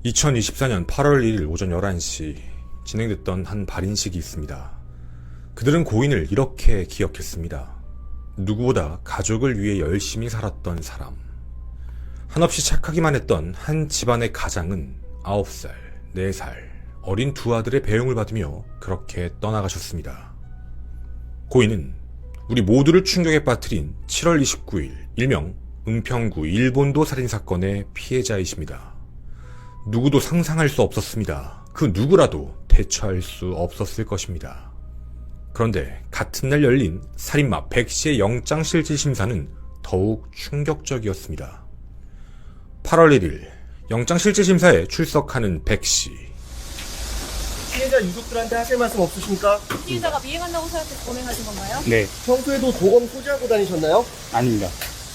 2024년 8월 1일 오전 11시 진행됐던 한 발인식이 있습니다. 그들은 고인을 이렇게 기억했습니다. 누구보다 가족을 위해 열심히 살았던 사람. 한없이 착하기만 했던 한 집안의 가장은 9살, 4살, 어린 두 아들의 배웅을 받으며 그렇게 떠나가셨습니다. 고인은 우리 모두를 충격에 빠뜨린 7월 29일 일명 은평구 일본도 살인사건의 피해자이십니다. 누구도 상상할 수 없었습니다. 그 누구라도 대처할 수 없었을 것입니다. 그런데 같은 날 열린 살인마 백씨의 영장실질심사는 더욱 충격적이었습니다. 8월 1일 영장실질심사에 출석하는 백씨. 피해자 유족들한테 하실 말씀 없으십니까? 피해자가 미행한다고 생각해서 범행하신 건가요? 네, 평소에도 도검 소지하고 다니셨나요? 아닙니다.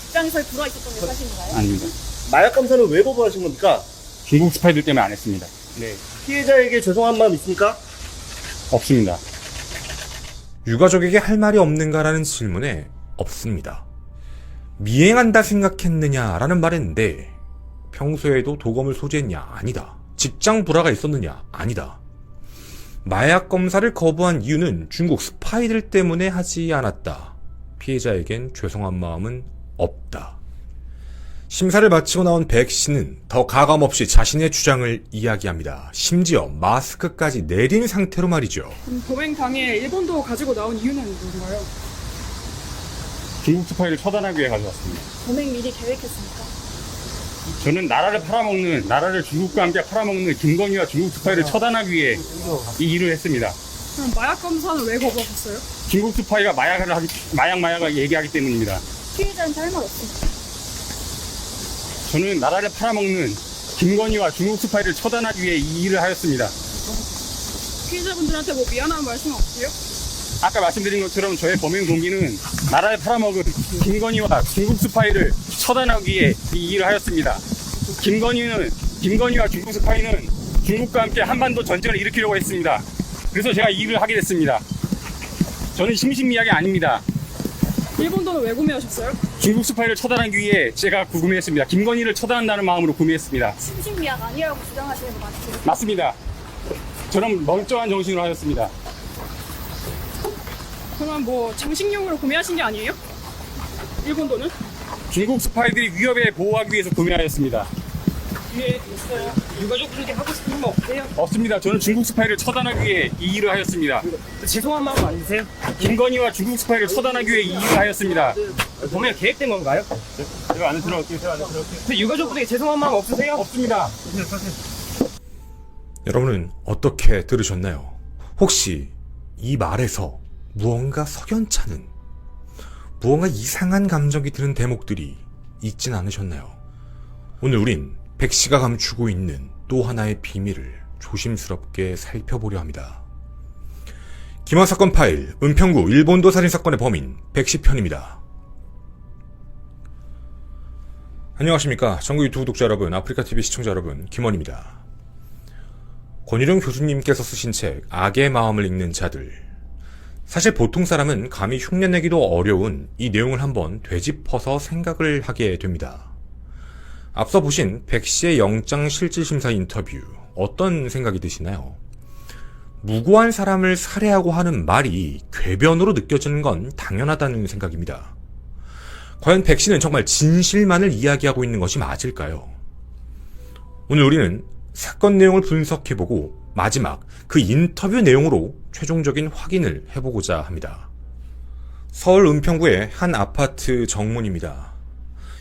직장에서 불화 있었던 게 사실인가요? 아닙니다. 마약 검사는 왜 거부하신 겁니까? 중국 스파이들 때문에 안 했습니다. 네, 피해자에게 죄송한 마음 있습니까? 없습니다. 유가족에게 할 말이 없는가라는 질문에 없습니다. 미행한다 생각했느냐라는 말했는데 평소에도 도검을 소지했냐? 아니다. 직장 불화가 있었느냐? 아니다. 마약 검사를 거부한 이유는 중국 스파이들 때문에 하지 않았다. 피해자에겐 죄송한 마음은 없다. 심사를 마치고 나온 백 씨는 더 가감없이 자신의 주장을 이야기합니다. 심지어 마스크까지 내린 상태로 말이죠. 그럼 범행 당일 일본도 가지고 나온 이유는 뭔가요? 중국 스파이를 처단하기 위해 가져왔습니다. 범행 미리 계획했습니까? 저는 나라를 중국과 함께 팔아먹는 김건희와 중국 스파이를 처단하기 위해 이 일을 했습니다. 그럼 마약 검사는 왜 거부하셨어요? 중국 스파이가 마약을 얘기하기 때문입니다. 피해자한테 할 말 없습니까? 저는 나라를 팔아먹는 김건희와 중국 스파이를 처단하기 위해 이 일을 하였습니다. 피해자분들한테 뭐 미안한 말씀 없으세요? 아까 말씀드린 것처럼 저의 범행 동기는 나라를 팔아먹은 김건희와 중국 스파이를 처단하기 위해 이 일을 하였습니다. 김건희와 중국 스파이는 중국과 함께 한반도 전쟁을 일으키려고 했습니다. 그래서 제가 이 일을 하게 됐습니다. 저는 심신미약이 아닙니다. 일본도는 왜 구매하셨어요? 중국 스파이를 처단하기 위해 제가 구매했습니다. 김건희를 처단한다는 마음으로 구매했습니다. 심신미약 아니라고 주장하시는 거 맞으세요? 맞습니다. 저는 멀쩡한 정신으로 하였습니다. 그러면 뭐 장식용으로 구매하신 게 아니에요? 일본도는? 중국 스파이들이 위협에 보호하기 위해서 구매하였습니다. 예, 있어요. 유가족분에게 하고 싶은 말 없으세요? 없습니다. 저는 중국 스파이를 처단하기 위해 이 일을 하였습니다. 죄송한 마음 아니세요? 김건희와 중국 스파이를 처단하기 위해 이 일을 하였습니다. 범행 계획된 건가요? 제가 안에 들어갈게요. 유가족분에게 죄송한 마음 없으세요? 없습니다. 여러분은 어떻게 들으셨나요? 혹시 이 말에서 무언가 석연찮은, 무언가 이상한 감정이 드는 대목들이 있진 않으셨나요? 오늘 우린 백 씨가 감추고 있는 또 하나의 비밀을 조심스럽게 살펴보려 합니다. 김하 사건 파일, 은평구 일본도 살인사건의 범인 백 씨 편입니다. 안녕하십니까. 전국 유튜브 독자 여러분, 아프리카TV 시청자 여러분, 김원입니다. 권유령 교수님께서 쓰신 책 악의 마음을 읽는 자들. 사실 보통 사람은 감히 흉내내기도 어려운 이 내용을 한번 되짚어서 생각을 하게 됩니다. 앞서 보신 백 씨의 영장실질심사 인터뷰, 어떤 생각이 드시나요? 무고한 사람을 살해하고 하는 말이 궤변으로 느껴지는 건 당연하다는 생각입니다. 과연 백 씨는 정말 진실만을 이야기하고 있는 것이 맞을까요? 오늘 우리는 사건 내용을 분석해보고 마지막 그 인터뷰 내용으로 최종적인 확인을 해보고자 합니다. 서울 은평구의 한 아파트 정문입니다.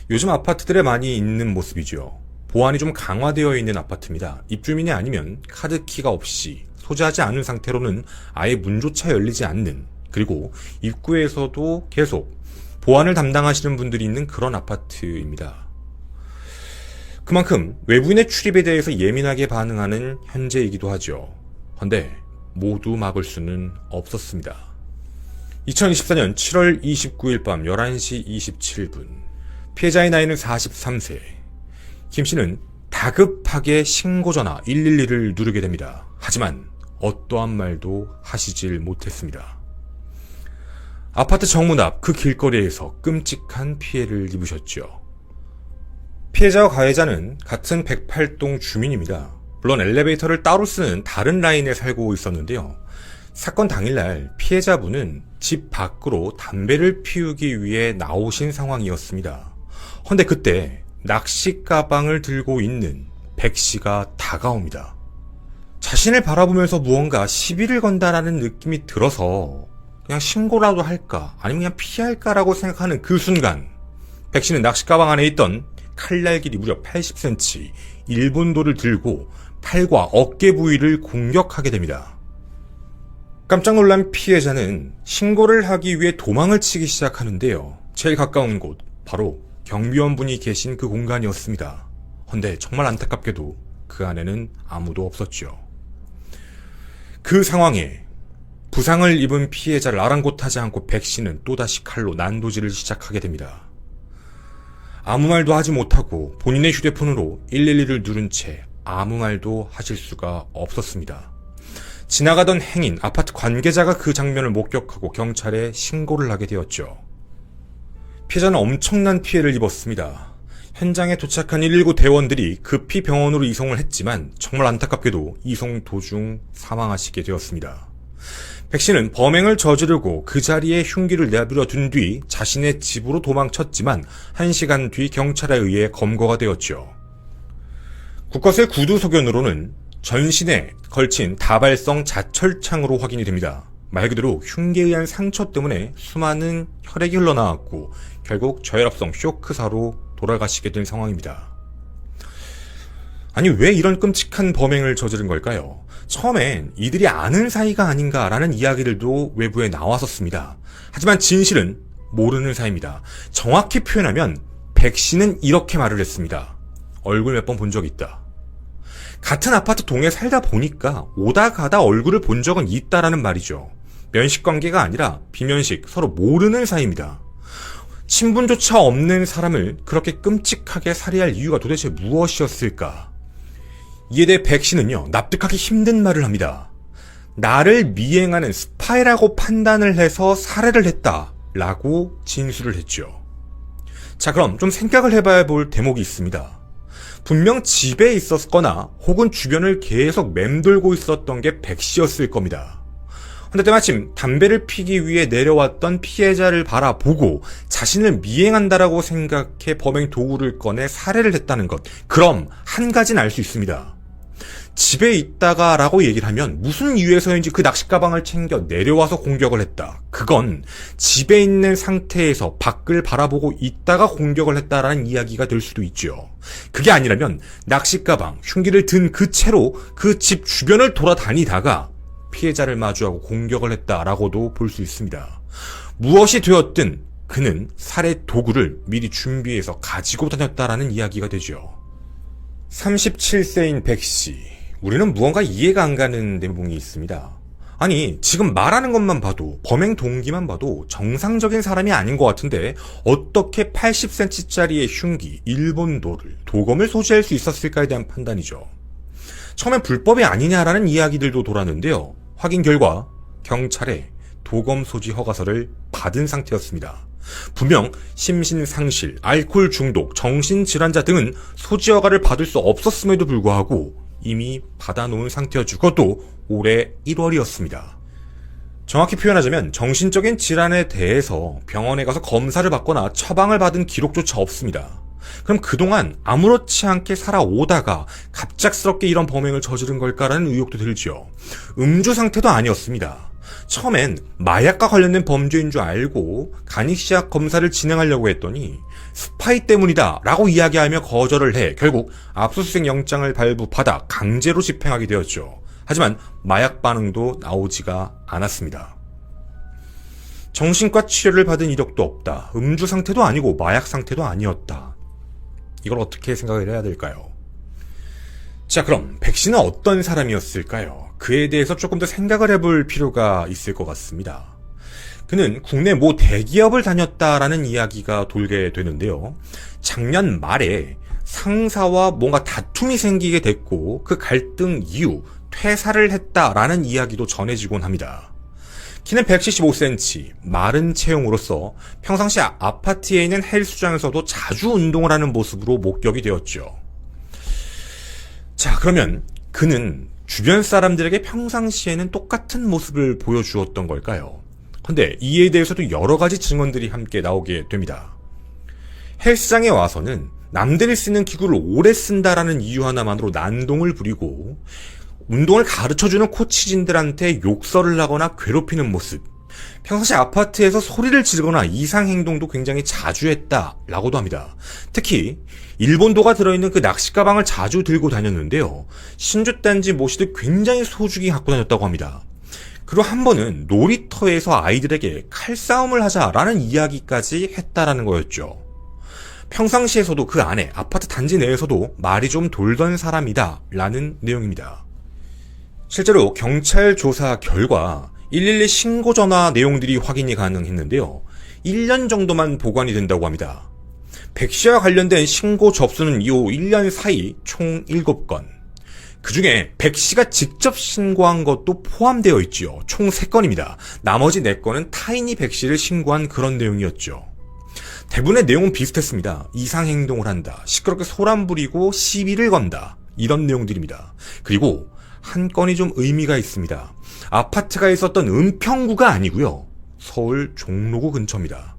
요즘 아파트들에 많이 있는 모습이죠. 보안이 좀 강화되어 있는 아파트입니다. 입주민이 아니면 카드키가 없이 소지하지 않은 상태로는 아예 문조차 열리지 않는, 그리고 입구에서도 계속 보안을 담당하시는 분들이 있는 그런 아파트입니다. 그만큼 외부인의 출입에 대해서 예민하게 반응하는 현재이기도 하죠. 그런데 모두 막을 수는 없었습니다. 2024년 7월 29일 밤 11시 27분, 피해자의 나이는 43세. 김 씨는 다급하게 신고전화 112를 누르게 됩니다. 하지만 어떠한 말도 하시질 못했습니다. 아파트 정문 앞 그 길거리에서 끔찍한 피해를 입으셨죠. 피해자와 가해자는 같은 108동 주민입니다. 물론 엘리베이터를 따로 쓰는 다른 라인에 살고 있었는데요. 사건 당일날 피해자분은 집 밖으로 담배를 피우기 위해 나오신 상황이었습니다. 헌데 그때 낚시 가방을 들고 있는 백씨가 다가옵니다. 자신을 바라보면서 무언가 시비를 건다라는 느낌이 들어서 그냥 신고라도 할까 아니면 그냥 피할까라고 생각하는 그 순간 백씨는 낚시 가방 안에 있던 칼날 길이 무려 80cm 일본도를 들고 팔과 어깨 부위를 공격하게 됩니다. 깜짝 놀란 피해자는 신고를 하기 위해 도망을 치기 시작하는데요. 제일 가까운 곳 바로 경비원분이 계신 그 공간이었습니다. 헌데 정말 안타깝게도 그 안에는 아무도 없었죠. 그 상황에 부상을 입은 피해자를 아랑곳하지 않고 백씨는 또다시 칼로 난도질을 시작하게 됩니다. 아무 말도 하지 못하고 본인의 휴대폰으로 112를 누른 채 아무 말도 하실 수가 없었습니다. 지나가던 행인, 아파트 관계자가 그 장면을 목격하고 경찰에 신고를 하게 되었죠. 피해자는 엄청난 피해를 입었습니다. 현장에 도착한 119 대원들이 급히 병원으로 이송을 했지만 정말 안타깝게도 이송 도중 사망하시게 되었습니다. 백씨는 범행을 저지르고 그 자리에 흉기를 내버려 둔 뒤 자신의 집으로 도망쳤지만 1시간 뒤 경찰에 의해 검거가 되었죠. 국과수의 구두 소견으로는 전신에 걸친 다발성 자철창으로 확인이 됩니다. 말 그대로 흉기에 의한 상처 때문에 수많은 혈액이 흘러나왔고 결국 저혈압성 쇼크사로 돌아가시게 된 상황입니다. 아니 왜 이런 끔찍한 범행을 저지른 걸까요? 처음엔 이들이 아는 사이가 아닌가라는 이야기들도 외부에 나왔었습니다. 하지만 진실은 모르는 사이입니다. 정확히 표현하면 백씨는 이렇게 말을 했습니다. 얼굴 몇 번 본 적 있다. 같은 아파트 동에 살다 보니까 오다 가다 얼굴을 본 적은 있다라는 말이죠. 면식관계가 아니라 비면식, 서로 모르는 사이입니다. 친분조차 없는 사람을 그렇게 끔찍하게 살해할 이유가 도대체 무엇이었을까? 이에 대해 백씨는요, 납득하기 힘든 말을 합니다. 나를 미행하는 스파이라고 판단을 해서 살해를 했다라고 진술을 했죠. 자, 그럼 좀 생각을 해봐야 볼 대목이 있습니다. 분명 집에 있었거나 혹은 주변을 계속 맴돌고 있었던 게 백씨였을 겁니다. 근데 때마침 담배를 피기 위해 내려왔던 피해자를 바라보고 자신을 미행한다라고 생각해 범행 도구를 꺼내 살해를 했다는 것. 그럼 한 가지는 알 수 있습니다. 집에 있다가 라고 얘기를 하면 무슨 이유에서인지 그 낚시 가방을 챙겨 내려와서 공격을 했다. 그건 집에 있는 상태에서 밖을 바라보고 있다가 공격을 했다라는 이야기가 될 수도 있죠. 그게 아니라면 낚시 가방, 흉기를 든 그 채로 그 집 주변을 돌아다니다가 피해자를 마주하고 공격을 했다라고도 볼 수 있습니다. 무엇이 되었든 그는 살해 도구를 미리 준비해서 가지고 다녔다라는 이야기가 되죠. 37세인 백씨. 우리는 무언가 이해가 안 가는 대목이 있습니다. 아니, 지금 말하는 것만 봐도, 범행 동기만 봐도 정상적인 사람이 아닌 것 같은데 어떻게 80cm짜리의 흉기, 일본도를, 도검을 소지할 수 있었을까에 대한 판단이죠. 처음엔 불법이 아니냐라는 이야기들도 돌았는데요. 확인 결과 경찰에 도검 소지 허가서를 받은 상태였습니다. 분명 심신상실, 알코올 중독, 정신질환자 등은 소지 허가를 받을 수 없었음에도 불구하고 이미 받아놓은 상태였죠. 그것도 올해 1월이었습니다. 정확히 표현하자면 정신적인 질환에 대해서 병원에 가서 검사를 받거나 처방을 받은 기록조차 없습니다. 그럼 그동안 아무렇지 않게 살아오다가 갑작스럽게 이런 범행을 저지른 걸까라는 의혹도 들죠. 음주 상태도 아니었습니다. 처음엔 마약과 관련된 범죄인 줄 알고 간이시약 검사를 진행하려고 했더니 스파이 때문이다 라고 이야기하며 거절을 해 결국 압수수색 영장을 발부받아 강제로 집행하게 되었죠. 하지만 마약 반응도 나오지가 않았습니다. 정신과 치료를 받은 이력도 없다. 음주 상태도 아니고 마약 상태도 아니었다. 이걸 어떻게 생각을 해야 될까요? 자, 그럼 백씨는 어떤 사람이었을까요? 그에 대해서 조금 더 생각을 해볼 필요가 있을 것 같습니다. 그는 국내 모 대기업을 다녔다라는 이야기가 돌게 되는데요. 작년 말에 상사와 뭔가 다툼이 생기게 됐고 그 갈등 이후 퇴사를 했다라는 이야기도 전해지곤 합니다. 키는 175cm, 마른 체형으로서 평상시 아파트에 있는 헬스장에서도 자주 운동을 하는 모습으로 목격이 되었죠. 자, 그러면 그는 주변 사람들에게 평상시에는 똑같은 모습을 보여주었던 걸까요? 근데 이에 대해서도 여러 가지 증언들이 함께 나오게 됩니다. 헬스장에 와서는 남들이 쓰는 기구를 오래 쓴다라는 이유 하나만으로 난동을 부리고 운동을 가르쳐주는 코치진들한테 욕설을 하거나 괴롭히는 모습, 평상시 아파트에서 소리를 지르거나 이상 행동도 굉장히 자주 했다라고도 합니다. 특히 일본도가 들어있는 그 낚시 가방을 자주 들고 다녔는데요. 신주단지 모시듯 굉장히 소중히 갖고 다녔다고 합니다. 그리고 한 번은 놀이터에서 아이들에게 칼싸움을 하자라는 이야기까지 했다라는 거였죠. 평상시에서도 그 안에 아파트 단지 내에서도 말이 좀 돌던 사람이다 라는 내용입니다. 실제로 경찰 조사 결과 112 신고 전화 내용들이 확인이 가능했는데요. 1년 정도만 보관이 된다고 합니다. 백 씨와 관련된 신고 접수는 이후 1년 사이 총 7건. 그 중에 백 씨가 직접 신고한 것도 포함되어 있지요. 총 3건입니다. 나머지 4건은 타인이 백 씨를 신고한 그런 내용이었죠. 대부분의 내용은 비슷했습니다. 이상 행동을 한다, 시끄럽게 소란 부리고 시비를 건다, 이런 내용들입니다. 그리고 한 건이 좀 의미가 있습니다. 아파트가 있었던 은평구가 아니고요. 서울 종로구 근처입니다.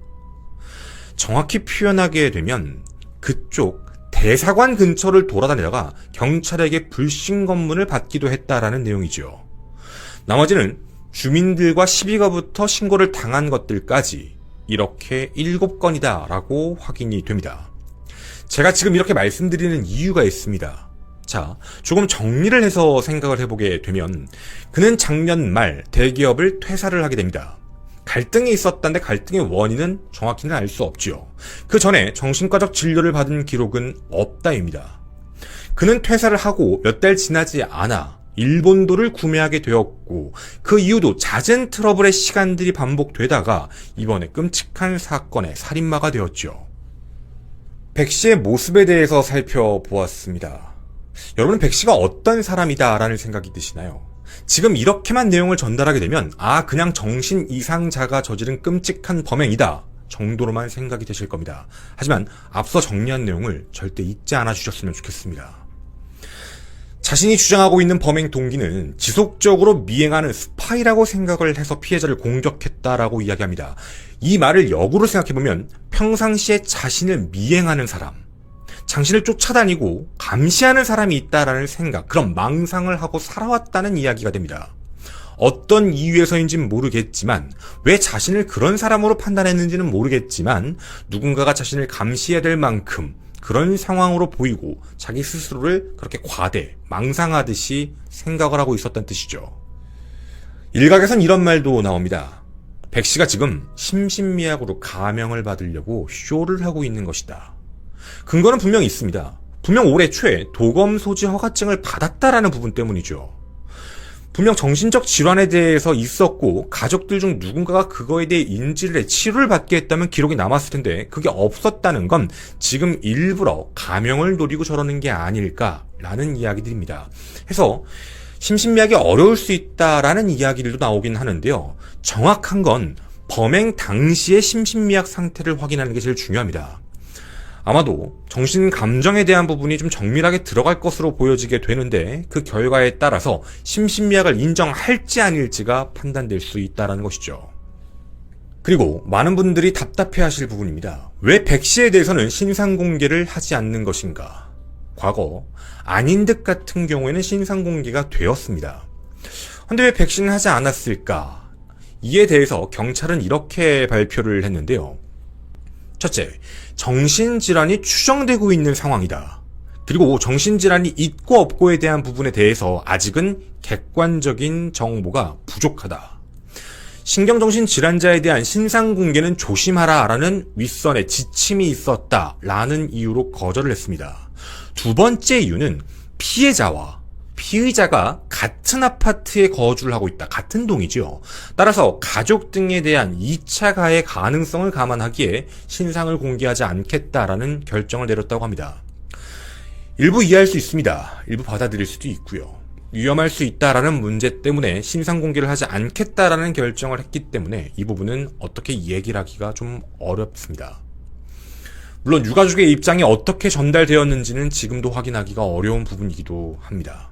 정확히 표현하게 되면 그쪽 대사관 근처를 돌아다니다가 경찰에게 불신 검문을 받기도 했다라는 내용이죠. 나머지는 주민들과 시비가부터 신고를 당한 것들까지 이렇게 7건이다 라고 확인이 됩니다. 제가 지금 이렇게 말씀드리는 이유가 있습니다. 자, 조금 정리를 해서 생각을 해보게 되면 그는 작년 말 대기업을 퇴사를 하게 됩니다. 갈등이 있었다는데 갈등의 원인은 정확히는 알 수 없지요. 그 전에 정신과적 진료를 받은 기록은 없다입니다. 그는 퇴사를 하고 몇 달 지나지 않아 일본도를 구매하게 되었고 그 이후도 잦은 트러블의 시간들이 반복되다가 이번에 끔찍한 사건의 살인마가 되었죠. 백 씨의 모습에 대해서 살펴보았습니다. 여러분은 백 씨가 어떤 사람이다 라는 생각이 드시나요? 지금 이렇게만 내용을 전달하게 되면 그냥 정신 이상자가 저지른 끔찍한 범행이다 정도로만 생각이 되실 겁니다. 하지만 앞서 정리한 내용을 절대 잊지 않아 주셨으면 좋겠습니다. 자신이 주장하고 있는 범행 동기는 지속적으로 미행하는 스파이라고 생각을 해서 피해자를 공격했다라고 이야기합니다. 이 말을 역으로 생각해보면 평상시에 자신을 미행하는 사람, 당신을 쫓아다니고 감시하는 사람이 있다라는 생각, 그런 망상을 하고 살아왔다는 이야기가 됩니다. 어떤 이유에서인지는 모르겠지만 왜 자신을 그런 사람으로 판단했는지는 모르겠지만 누군가가 자신을 감시해야 될 만큼 그런 상황으로 보이고 자기 스스로를 그렇게 과대, 망상하듯이 생각을 하고 있었던 뜻이죠. 일각에선 이런 말도 나옵니다. 백 씨가 지금 심신미약으로 감형을 받으려고 쇼를 하고 있는 것이다. 근거는 분명히 있습니다. 분명 올해 초에 도검 소지 허가증을 받았다라는 부분 때문이죠. 분명 정신적 질환에 대해서 있었고 가족들 중 누군가가 그거에 대해 인지를 해 치료를 받게 했다면 기록이 남았을 텐데 그게 없었다는 건 지금 일부러 감형을 노리고 저러는 게 아닐까라는 이야기들입니다. 해서 심신미약이 어려울 수 있다라는 이야기들도 나오긴 하는데요. 정확한 건 범행 당시의 심신미약 상태를 확인하는 게 제일 중요합니다. 아마도 정신 감정에 대한 부분이 좀 정밀하게 들어갈 것으로 보여지게 되는데 그 결과에 따라서 심신미약을 인정할지 아닐지가 판단될 수 있다는 것이죠. 그리고 많은 분들이 답답해하실 부분입니다. 왜 백 씨에 대해서는 신상공개를 하지 않는 것인가? 과거 아닌 듯 같은 경우에는 신상공개가 되었습니다. 근데 왜 백 씨는 하지 않았을까? 이에 대해서 경찰은 이렇게 발표를 했는데요. 첫째, 정신질환이 추정되고 있는 상황이다. 그리고 정신질환이 있고 없고에 대한 부분에 대해서 아직은 객관적인 정보가 부족하다. 신경정신질환자에 대한 신상공개는 조심하라라는 윗선의 지침이 있었다라는 이유로 거절을 했습니다. 두 번째 이유는 피해자와 피의자가 같은 아파트에 거주를 하고 있다. 같은 동이죠. 따라서 가족 등에 대한 2차 가해 가능성을 감안하기에 신상을 공개하지 않겠다라는 결정을 내렸다고 합니다. 일부 이해할 수 있습니다. 일부 받아들일 수도 있고요. 위험할 수 있다라는 문제 때문에 신상 공개를 하지 않겠다라는 결정을 했기 때문에 이 부분은 어떻게 얘기를 하기가 좀 어렵습니다. 물론 유가족의 입장이 어떻게 전달되었는지는 지금도 확인하기가 어려운 부분이기도 합니다.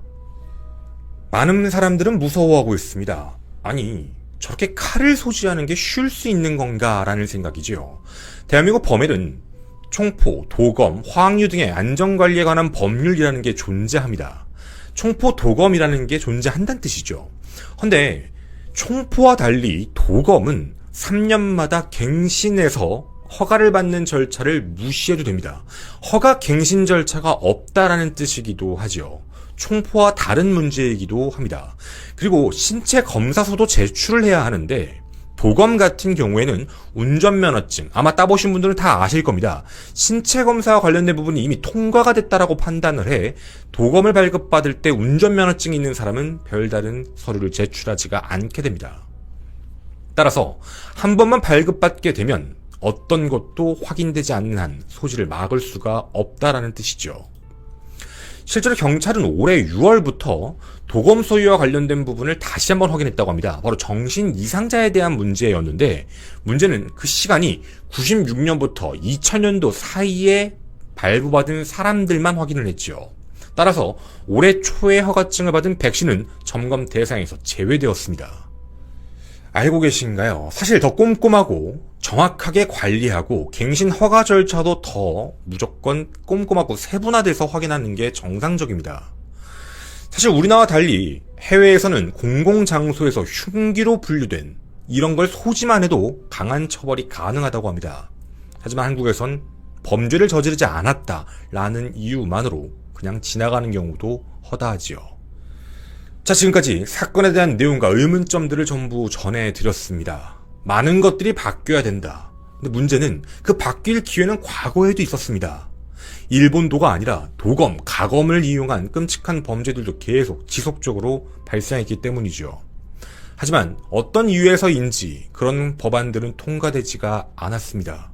많은 사람들은 무서워하고 있습니다. 아니, 저렇게 칼을 소지하는 게 쉬울 수 있는 건가라는 생각이지요. 대한민국 법에는 총포, 도검, 화학류 등의 안전관리에 관한 법률이라는 게 존재합니다. 총포, 도검이라는 게 존재한다는 뜻이죠. 근데 총포와 달리 도검은 3년마다 갱신해서 허가를 받는 절차를 무시해도 됩니다. 허가 갱신 절차가 없다라는 뜻이기도 하죠. 총포와 다른 문제이기도 합니다. 그리고 신체 검사서도 제출을 해야 하는데 도검 같은 경우에는 운전면허증, 아마 따보신 분들은 다 아실 겁니다. 신체 검사와 관련된 부분이 이미 통과가 됐다라고 판단을 해 도검을 발급받을 때 운전면허증이 있는 사람은 별다른 서류를 제출하지가 않게 됩니다. 따라서 한 번만 발급받게 되면 어떤 것도 확인되지 않는 한 소지를 막을 수가 없다라는 뜻이죠. 실제로 경찰은 올해 6월부터 도검 소유와 관련된 부분을 다시 한번 확인했다고 합니다. 바로 정신 이상자에 대한 문제였는데, 문제는 그 시간이 96년부터 2000년도 사이에 발부받은 사람들만 확인을 했죠. 따라서 올해 초에 허가증을 받은 100씨는 점검 대상에서 제외되었습니다. 알고 계신가요? 사실 더 꼼꼼하고 정확하게 관리하고 갱신 허가 절차도 더 무조건 꼼꼼하고 세분화돼서 확인하는 게 정상적입니다. 사실 우리나라와 달리 해외에서는 공공장소에서 흉기로 분류된 이런 걸 소지만 해도 강한 처벌이 가능하다고 합니다. 하지만 한국에선 범죄를 저지르지 않았다라는 이유만으로 그냥 지나가는 경우도 허다하지요. 자, 지금까지 사건에 대한 내용과 의문점들을 전부 전해드렸습니다. 많은 것들이 바뀌어야 된다. 근데 문제는 그 바뀔 기회는 과거에도 있었습니다. 일본도가 아니라 도검, 가검을 이용한 끔찍한 범죄들도 계속 지속적으로 발생했기 때문이죠. 하지만 어떤 이유에서인지 그런 법안들은 통과되지가 않았습니다.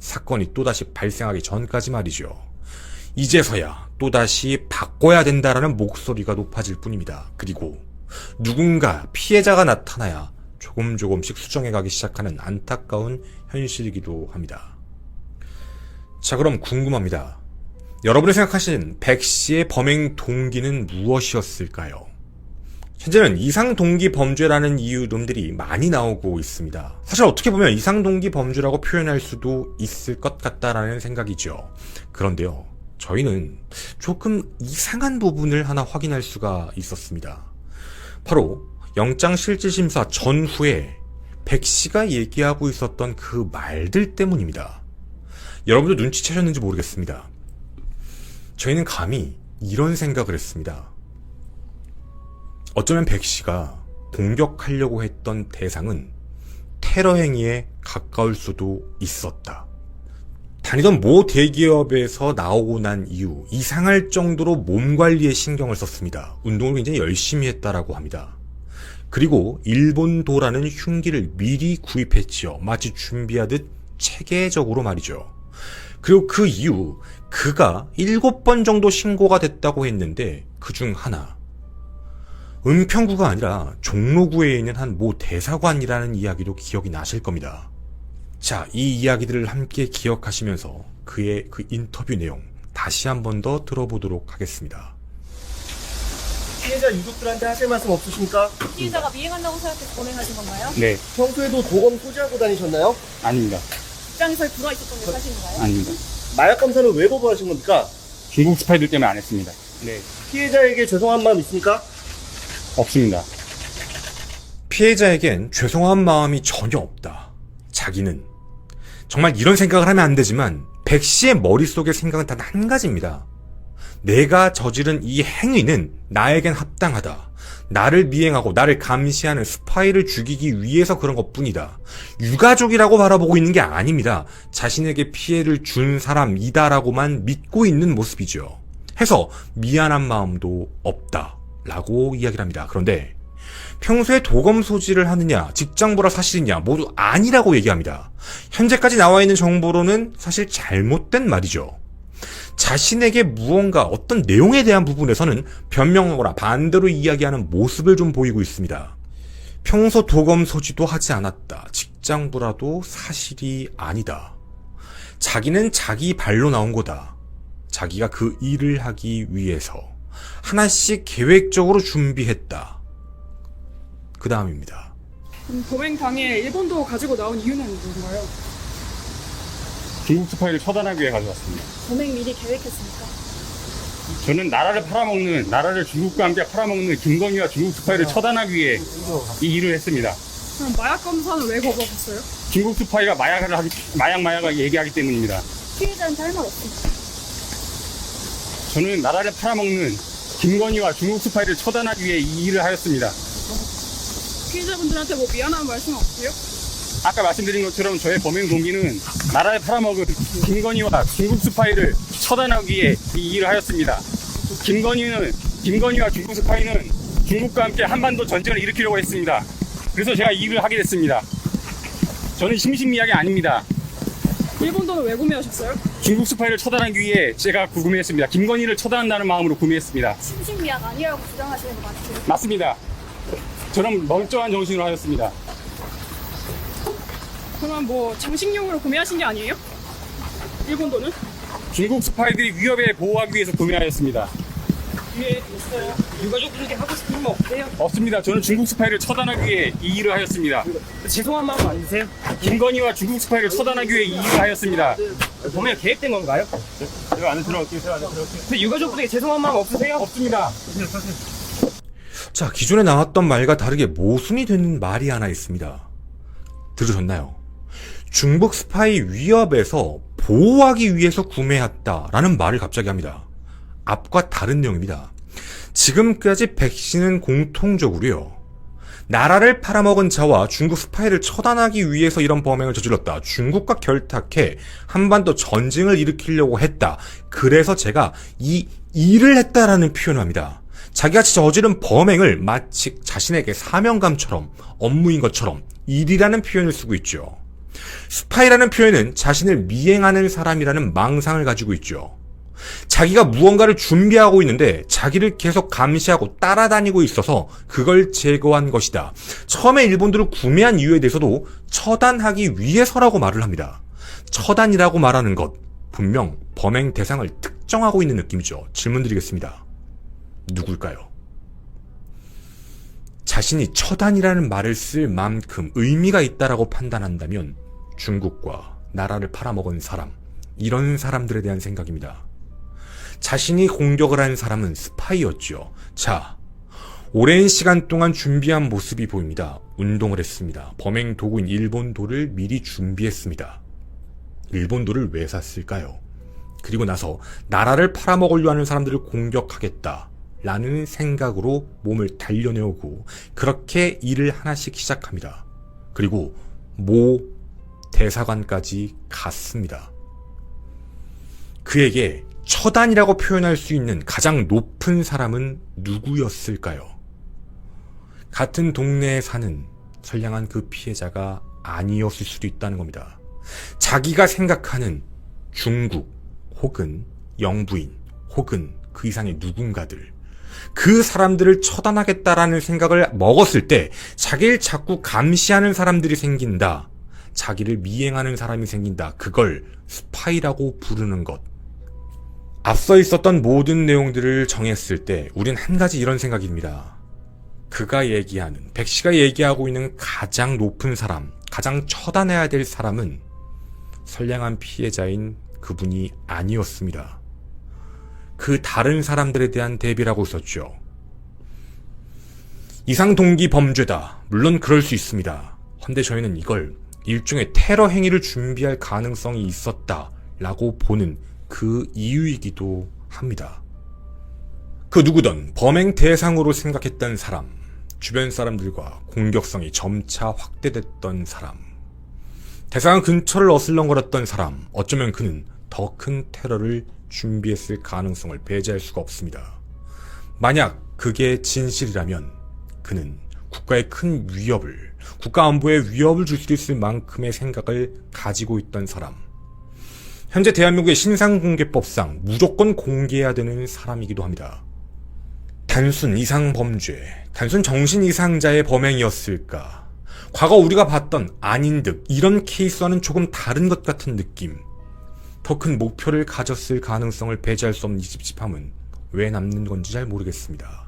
사건이 또다시 발생하기 전까지 말이죠. 이제서야 또다시 바꿔야 된다라는 목소리가 높아질 뿐입니다. 그리고 누군가 피해자가 나타나야 조금씩 수정해가기 시작하는 안타까운 현실이기도 합니다. 자, 그럼 궁금합니다. 여러분이 생각하시는 100씨의 범행 동기는 무엇이었을까요? 현재는 이상동기 범죄라는 이름들이 많이 나오고 있습니다. 사실 어떻게 보면 이상동기 범죄라고 표현할 수도 있을 것 같다라는 생각이죠. 그런데요, 저희는 조금 이상한 부분을 하나 확인할 수가 있었습니다. 바로 영장실질심사 전후에 100씨가 얘기하고 있었던 그 말들 때문입니다. 여러분도 눈치채셨는지 모르겠습니다. 저희는 감히 이런 생각을 했습니다. 어쩌면 100씨가 공격하려고 했던 대상은 테러 행위에 가까울 수도 있었다. 다니던 모 대기업에서 나오고 난 이후 이상할 정도로 몸 관리에 신경을 썼습니다. 운동을 굉장히 열심히 했다라고 합니다. 그리고 일본도라는 흉기를 미리 구입했지요. 마치 준비하듯 체계적으로 말이죠. 그리고 그 이후 그가 7번 정도 신고가 됐다고 했는데 그중 하나, 은평구가 아니라 종로구에 있는 한 모 대사관이라는 이야기도 기억이 나실 겁니다. 자, 이 이야기들을 함께 기억하시면서 그의 그 인터뷰 내용 다시 한 번 더 들어보도록 하겠습니다. 피해자 유족들한테 하실 말씀 없으십니까? 피해자가 미행한다고 생각해서 범행하신 건가요? 네, 평소에도 도검 소지하고 다니셨나요? 아닙니다. 직장에서 불어 있었던 게 사실인가요? 아닙니다. 마약 검사를 왜 거부하신 겁니까? 중국 스파이들 때문에 안 했습니다. 네, 피해자에게 죄송한 마음 있습니까? 없습니다. 피해자에겐 죄송한 마음이 전혀 없다. 자기는 정말 이런 생각을 하면 안 되지만 100씨의 머릿속의 생각은 단 한 가지입니다. 내가 저지른 이 행위는 나에겐 합당하다. 나를 미행하고 나를 감시하는 스파이를 죽이기 위해서 그런 것뿐이다. 유가족이라고 바라보고 있는 게 아닙니다. 자신에게 피해를 준 사람이다라고만 믿고 있는 모습이죠. 해서 미안한 마음도 없다 라고 이야기를 합니다. 그런데 평소에 도검 소지를 하느냐, 직장보라 사실이냐 모두 아니라고 얘기합니다. 현재까지 나와 있는 정보로는 사실 잘못된 말이죠. 자신에게 무언가 어떤 내용에 대한 부분에서는 변명하거나 반대로 이야기하는 모습을 좀 보이고 있습니다. 평소 도검 소지도 하지 않았다. 직장보라도 사실이 아니다. 자기는 자기 발로 나온 거다. 자기가 그 일을 하기 위해서. 하나씩 계획적으로 준비했다. 그 다음입니다. 범행 당일 일본도 가지고 나온 이유는 뭔가요? 중국 스파이를 처단하기 위해 가져왔습니다. 범행 미리 계획했습니까? 저는 나라를 중국과 함께 팔아먹는 김건희와 중국 스파이를 처단하기 위해 이 일을 했습니다. 그럼 마약 검사는 왜 거부하셨어요? 중국 스파이가 마약을 얘기하기 때문입니다. 피해자한테 할 말 없습니다. 저는 나라를 팔아먹는 김건희와 중국 스파이를 처단하기 위해 이 일을 하였습니다. 피해자분들한테 뭐 미안한 말씀 없으세요? 아까 말씀드린 것처럼 저의 범행 동기는 나라를 팔아먹은 김건희와 중국 스파이를 처단하기 위해 이 일을 하였습니다. 김건희와 중국 스파이는 중국과 함께 한반도 전쟁을 일으키려고 했습니다. 그래서 제가 이 일을 하게 됐습니다. 저는 심신미약이 아닙니다. 일본도는 왜 구매하셨어요? 중국 스파이를 처단하기 위해 제가 구매했습니다. 김건희를 처단한다는 마음으로 구매했습니다. 심신미약 아니라고 주장하시는 거 맞으세요? 맞습니다. 저는 멀쩡한 정신으로 하였습니다. 그러면 뭐 장식용으로 구매하신 게 아니에요? 일본도는? 중국 스파이들이 위협에 보호하기 위해서 구매하였습니다. 뒤에 있어요. 유가족분에게 하고 싶은 말 없으세요? 없습니다. 저는 중국 스파이를 처단하기 위해 이 일을 하였습니다. 죄송한 마음 안 드세요? 김건희와 중국 스파이를 처단하기 위해 이 일을 하였습니다. 범행 계획된 건가요? 제가 안에 들어갈게요. 근데 유가족분에게 죄송한 마음 없으세요? 없습니다. 자, 기존에 나왔던 말과 다르게 모순이 되는 말이 하나 있습니다. 들으셨나요? 중국 스파이 위협에서 보호하기 위해서 구매했다라는 말을 갑자기 합니다. 앞과 다른 내용입니다. 지금까지 백신은 공통적으로요. 나라를 팔아먹은 자와 중국 스파이를 처단하기 위해서 이런 범행을 저질렀다. 중국과 결탁해 한반도 전쟁을 일으키려고 했다. 그래서 제가 이 일을 했다라는 표현을 합니다. 자기가 저지른 범행을 마치 자신에게 사명감처럼 업무인 것처럼 일이라는 표현을 쓰고 있죠. 스파이라는 표현은 자신을 미행하는 사람이라는 망상을 가지고 있죠. 자기가 무언가를 준비하고 있는데 자기를 계속 감시하고 따라다니고 있어서 그걸 제거한 것이다. 처음에 일본들을 구매한 이유에 대해서도 처단하기 위해서라고 말을 합니다. 처단이라고 말하는 것, 분명 범행 대상을 특정하고 있는 느낌이죠. 질문 드리겠습니다. 누굴까요? 자신이 처단이라는 말을 쓸 만큼 의미가 있다라고 판단한다면 중국과 나라를 팔아먹은 사람, 이런 사람들에 대한 생각입니다. 자신이 공격을 한 사람은 스파이였죠. 자, 오랜 시간 동안 준비한 모습이 보입니다. 운동을 했습니다. 범행 도구인 일본도를 미리 준비했습니다. 일본도를 왜 샀을까요? 그리고 나서 나라를 팔아먹으려 하는 사람들을 공격하겠다 라는 생각으로 몸을 단련해오고 그렇게 일을 하나씩 시작합니다. 그리고 모 대사관까지 갔습니다. 그에게 처단이라고 표현할 수 있는 가장 높은 사람은 누구였을까요? 같은 동네에 사는 선량한 그 피해자가 아니었을 수도 있다는 겁니다. 자기가 생각하는 중국 혹은 영부인 혹은 그 이상의 누군가들, 그 사람들을 처단하겠다라는 생각을 먹었을 때 자기를 자꾸 감시하는 사람들이 생긴다. 자기를 미행하는 사람이 생긴다. 그걸 스파이라고 부르는 것. 앞서 있었던 모든 내용들을 정했을 때 우린 한 가지 이런 생각입니다. 그가 얘기하는, 백씨가 얘기하고 있는 가장 높은 사람, 가장 처단해야 될 사람은 선량한 피해자인 그분이 아니었습니다. 그 다른 사람들에 대한 대비라고 있었죠. 이상 동기 범죄다. 물론 그럴 수 있습니다. 헌데 저희는 이걸 일종의 테러 행위를 준비할 가능성이 있었다라고 보는 그 이유이기도 합니다. 그 누구든 범행 대상으로 생각했던 사람, 주변 사람들과 공격성이 점차 확대됐던 사람, 대상 근처를 어슬렁거렸던 사람, 어쩌면 그는 더 큰 테러를 준비했을 가능성을 배제할 수가 없습니다. 만약 그게 진실이라면 그는 국가에 큰 위협을, 국가 안보에 위협을 줄 수 있을 만큼의 생각을 가지고 있던 사람, 현재 대한민국의 신상공개법상 무조건 공개해야 되는 사람이기도 합니다. 단순 이상범죄, 단순 정신이상자의 범행이었을까? 과거 우리가 봤던 아닌 듯 이런 케이스와는 조금 다른 것 같은 느낌, 더 큰 목표를 가졌을 가능성을 배제할 수 없는 이 찝찝함은 왜 남는 건지 잘 모르겠습니다.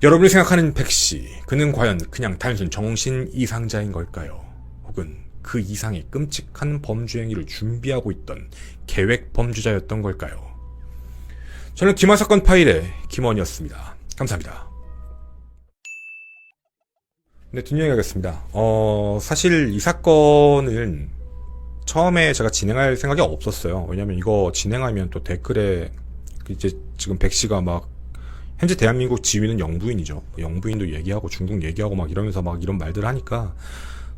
여러분이 생각하는 백씨, 그는 과연 그냥 단순 정신 이상자인 걸까요? 혹은 그 이상의 끔찍한 범죄 행위를 준비하고 있던 계획 범죄자였던 걸까요? 저는 김한 사건 파일의 김원이었습니다. 감사합니다. 네, 뒷이야기 하겠습니다. 사실 이 사건은 처음에 제가 진행할 생각이 없었어요. 왜냐면 이거 진행하면 또 댓글에 이제 지금 백씨가 막 현재 대한민국 지위는 영부인이죠. 영부인도 얘기하고 중국 얘기하고 막 이러면서 막 이런 말들 하니까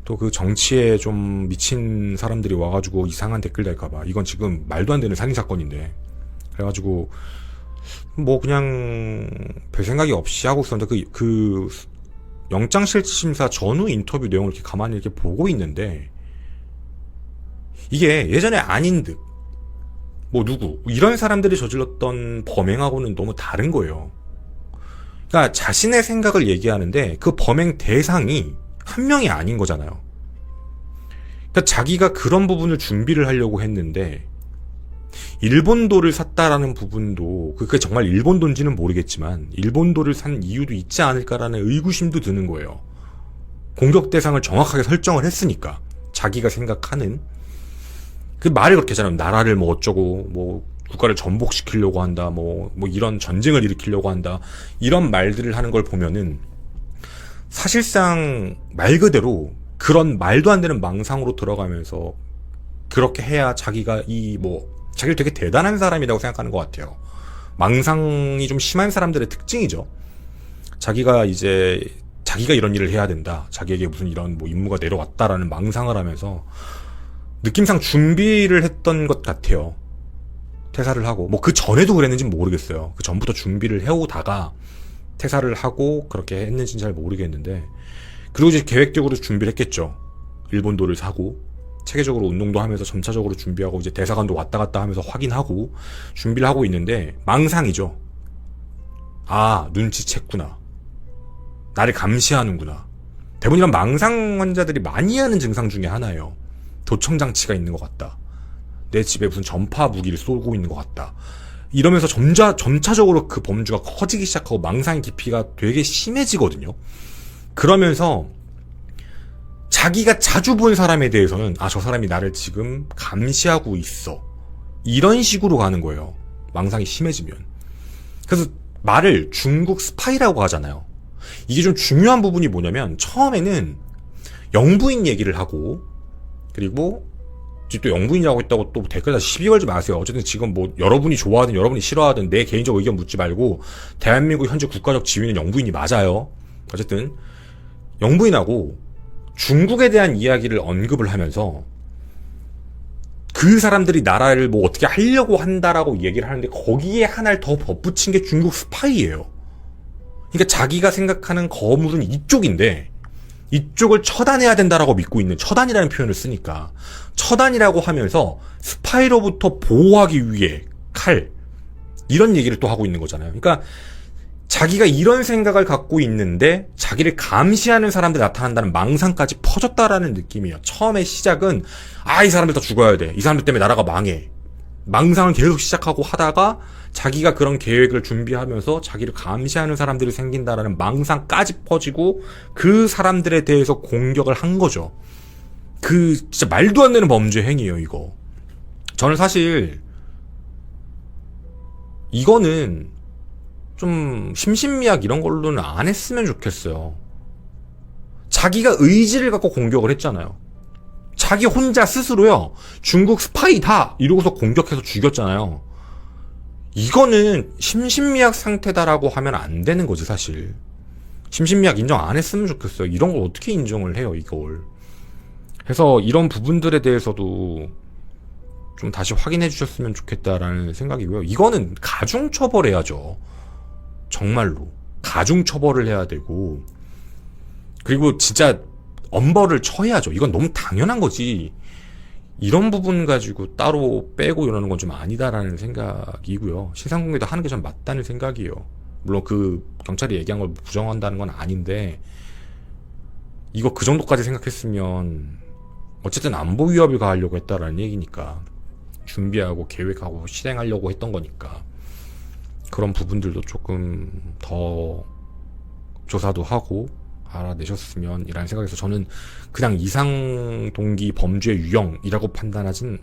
또 그 정치에 좀 미친 사람들이 와가지고 이상한 댓글 달까봐 이건 지금 말도 안 되는 살인사건인데 그래가지고 뭐 그냥 별 생각이 없이 하고 있었는데 그 영장실질심사 전후 인터뷰 내용을 이렇게 가만히 이렇게 보고 있는데 이게 예전에 아닌 듯 뭐 누구 이런 사람들이 저질렀던 범행하고는 너무 다른 거예요. 그러니까 자신의 생각을 얘기하는데 그 범행 대상이 한 명이 아닌 거잖아요. 그러니까 자기가 그런 부분을 준비를 하려고 했는데 일본도를 샀다라는 부분도 그게 정말 일본도인지는 모르겠지만 일본도를 산 이유도 있지 않을까라는 의구심도 드는 거예요. 공격 대상을 정확하게 설정을 했으니까 자기가 생각하는 그 말을 그렇게 하잖아요. 나라를 뭐 어쩌고 뭐 국가를 전복시키려고 한다 뭐 이런 전쟁을 일으키려고 한다 이런 말들을 하는 걸 보면은 사실상 말 그대로 그런 말도 안 되는 망상으로 들어가면서 그렇게 해야 자기가 자기를 되게 대단한 사람이라고 생각하는 것 같아요. 망상이 좀 심한 사람들의 특징이죠. 자기가 이런 일을 해야 된다. 자기에게 무슨 이런 뭐 임무가 내려왔다라는 망상을 하면서 느낌상 준비를 했던 것 같아요. 퇴사를 하고 뭐 그 전에도 그랬는지는 모르겠어요. 그 전부터 준비를 해오다가 퇴사를 하고 그렇게 했는지는 잘 모르겠는데 그리고 이제 계획적으로 준비를 했겠죠. 일본도를 사고 체계적으로 운동도 하면서 점차적으로 준비하고 이제 대사관도 왔다 갔다 하면서 확인하고 준비를 하고 있는데 망상이죠. 아, 눈치챘구나. 나를 감시하는구나. 대부분 이런 망상 환자들이 많이 하는 증상 중에 하나예요. 도청장치가 있는 것 같다. 내 집에 무슨 전파 무기를 쏘고 있는 것 같다. 이러면서 점차적으로 그 범주가 커지기 시작하고 망상의 깊이가 되게 심해지거든요. 그러면서 자기가 자주 본 사람에 대해서는 아, 저 사람이 나를 지금 감시하고 있어. 이런 식으로 가는 거예요. 망상이 심해지면. 그래서 말을 중국 스파이라고 하잖아요. 이게 좀 중요한 부분이 뭐냐면 처음에는 영부인 얘기를 하고 그리고 또 영부인이라고 했다고 또 댓글에다 시비 걸지 마세요. 어쨌든 지금 뭐 여러분이 좋아하든 여러분이 싫어하든 내 개인적 의견 묻지 말고 대한민국 현재 국가적 지위는 영부인이 맞아요. 어쨌든 영부인하고 중국에 대한 이야기를 언급을 하면서 그 사람들이 나라를 뭐 어떻게 하려고 한다라고 얘기를 하는데 거기에 하나를 더 덧붙인 게 중국 스파이예요. 그러니까 자기가 생각하는 거물은 이쪽인데 이쪽을 처단해야 된다라고 믿고 있는 처단이라는 표현을 쓰니까 처단이라고 하면서 스파이로부터 보호하기 위해 칼 이런 얘기를 또 하고 있는 거잖아요. 그러니까 자기가 이런 생각을 갖고 있는데 자기를 감시하는 사람들이 나타난다는 망상까지 퍼졌다라는 느낌이에요. 처음에 시작은 이 사람들 다 죽어야 돼. 이 사람들 때문에 나라가 망해. 망상을 계속 시작하고 하다가 자기가 그런 계획을 준비하면서 자기를 감시하는 사람들이 생긴다라는 망상까지 퍼지고 그 사람들에 대해서 공격을 한 거죠. 그 진짜 말도 안 되는 범죄 행위예요, 이거. 저는 사실 이거는 좀 심신미약 이런 걸로는 안 했으면 좋겠어요. 자기가 의지를 갖고 공격을 했잖아요. 자기 혼자 스스로요. 중국 스파이다 이러고서 공격해서 죽였잖아요. 이거는 심신미약 상태다라고 하면 안 되는 거지 사실. 심신미약 인정 안 했으면 좋겠어요. 이런 걸 어떻게 인정을 해요 이걸. 그래서 이런 부분들에 대해서도 좀 다시 확인해 주셨으면 좋겠다라는 생각이고요. 이거는 가중처벌해야죠. 정말로 가중처벌을 해야 되고 그리고 진짜 엄벌을 쳐야죠. 이건 너무 당연한 거지. 이런 부분 가지고 따로 빼고 이러는 건 좀 아니다라는 생각이고요. 신상공개도 하는 게 전 맞다는 생각이에요. 물론 그 경찰이 얘기한 걸 부정한다는 건 아닌데 이거 그 정도까지 생각했으면 어쨌든 안보 위협을 가하려고 했다라는 얘기니까 준비하고 계획하고 실행하려고 했던 거니까 그런 부분들도 조금 더 조사도 하고 알아내셨으면 이라는 생각에서 저는 그냥 이상 동기 범죄 유형이라고 판단하진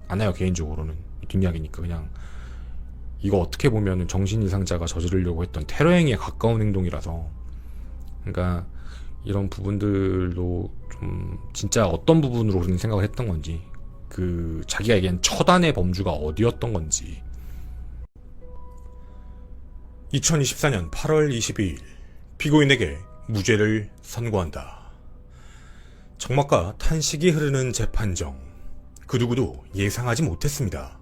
않아요. 개인적으로는 뒷이야기니까. 그냥 이거 어떻게 보면 정신 이상자가 저지르려고 했던 테러 행위에 가까운 행동이라서, 그러니까 이런 부분들도 좀 진짜 어떤 부분으로 그런 생각을 했던 건지, 그 자기가 얘기한 처단의 범주가 어디였던 건지. 2024년 8월 22일 피고인에게 무죄를 선고한다. 적막과 탄식이 흐르는 재판정. 그 누구도 예상하지 못했습니다.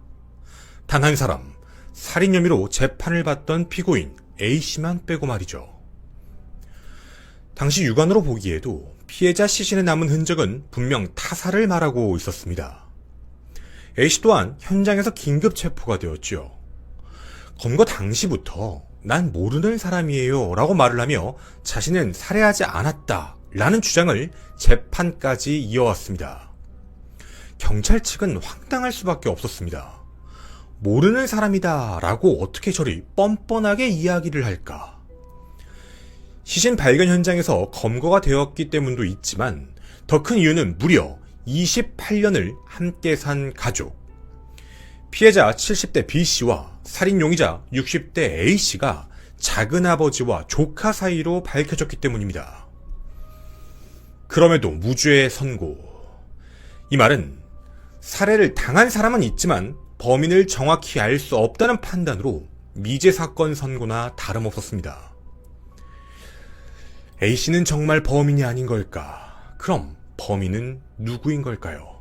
단 한 사람, 살인 혐의로 재판을 받던 피고인 A씨만 빼고 말이죠. 당시 육안으로 보기에도 피해자 시신에 남은 흔적은 분명 타살을 말하고 있었습니다. A씨 또한 현장에서 긴급 체포가 되었죠. 검거 당시부터 난 모르는 사람이에요 라고 말을 하며 자신은 살해하지 않았다 라는 주장을 재판까지 이어왔습니다. 경찰 측은 황당할 수밖에 없었습니다. 모르는 사람이다 라고 어떻게 저리 뻔뻔하게 이야기를 할까. 시신 발견 현장에서 검거가 되었기 때문도 있지만 더 큰 이유는 무려 28년을 함께 산 가족. 피해자 70대 B씨와 살인 용의자 60대 A씨가 작은아버지와 조카 사이로 밝혀졌기 때문입니다. 그럼에도 무죄의 선고. 이 말은 살해를 당한 사람은 있지만 범인을 정확히 알 수 없다는 판단으로 미제 사건 선고나 다름없었습니다. A씨는 정말 범인이 아닌 걸까? 그럼 범인은 누구인 걸까요?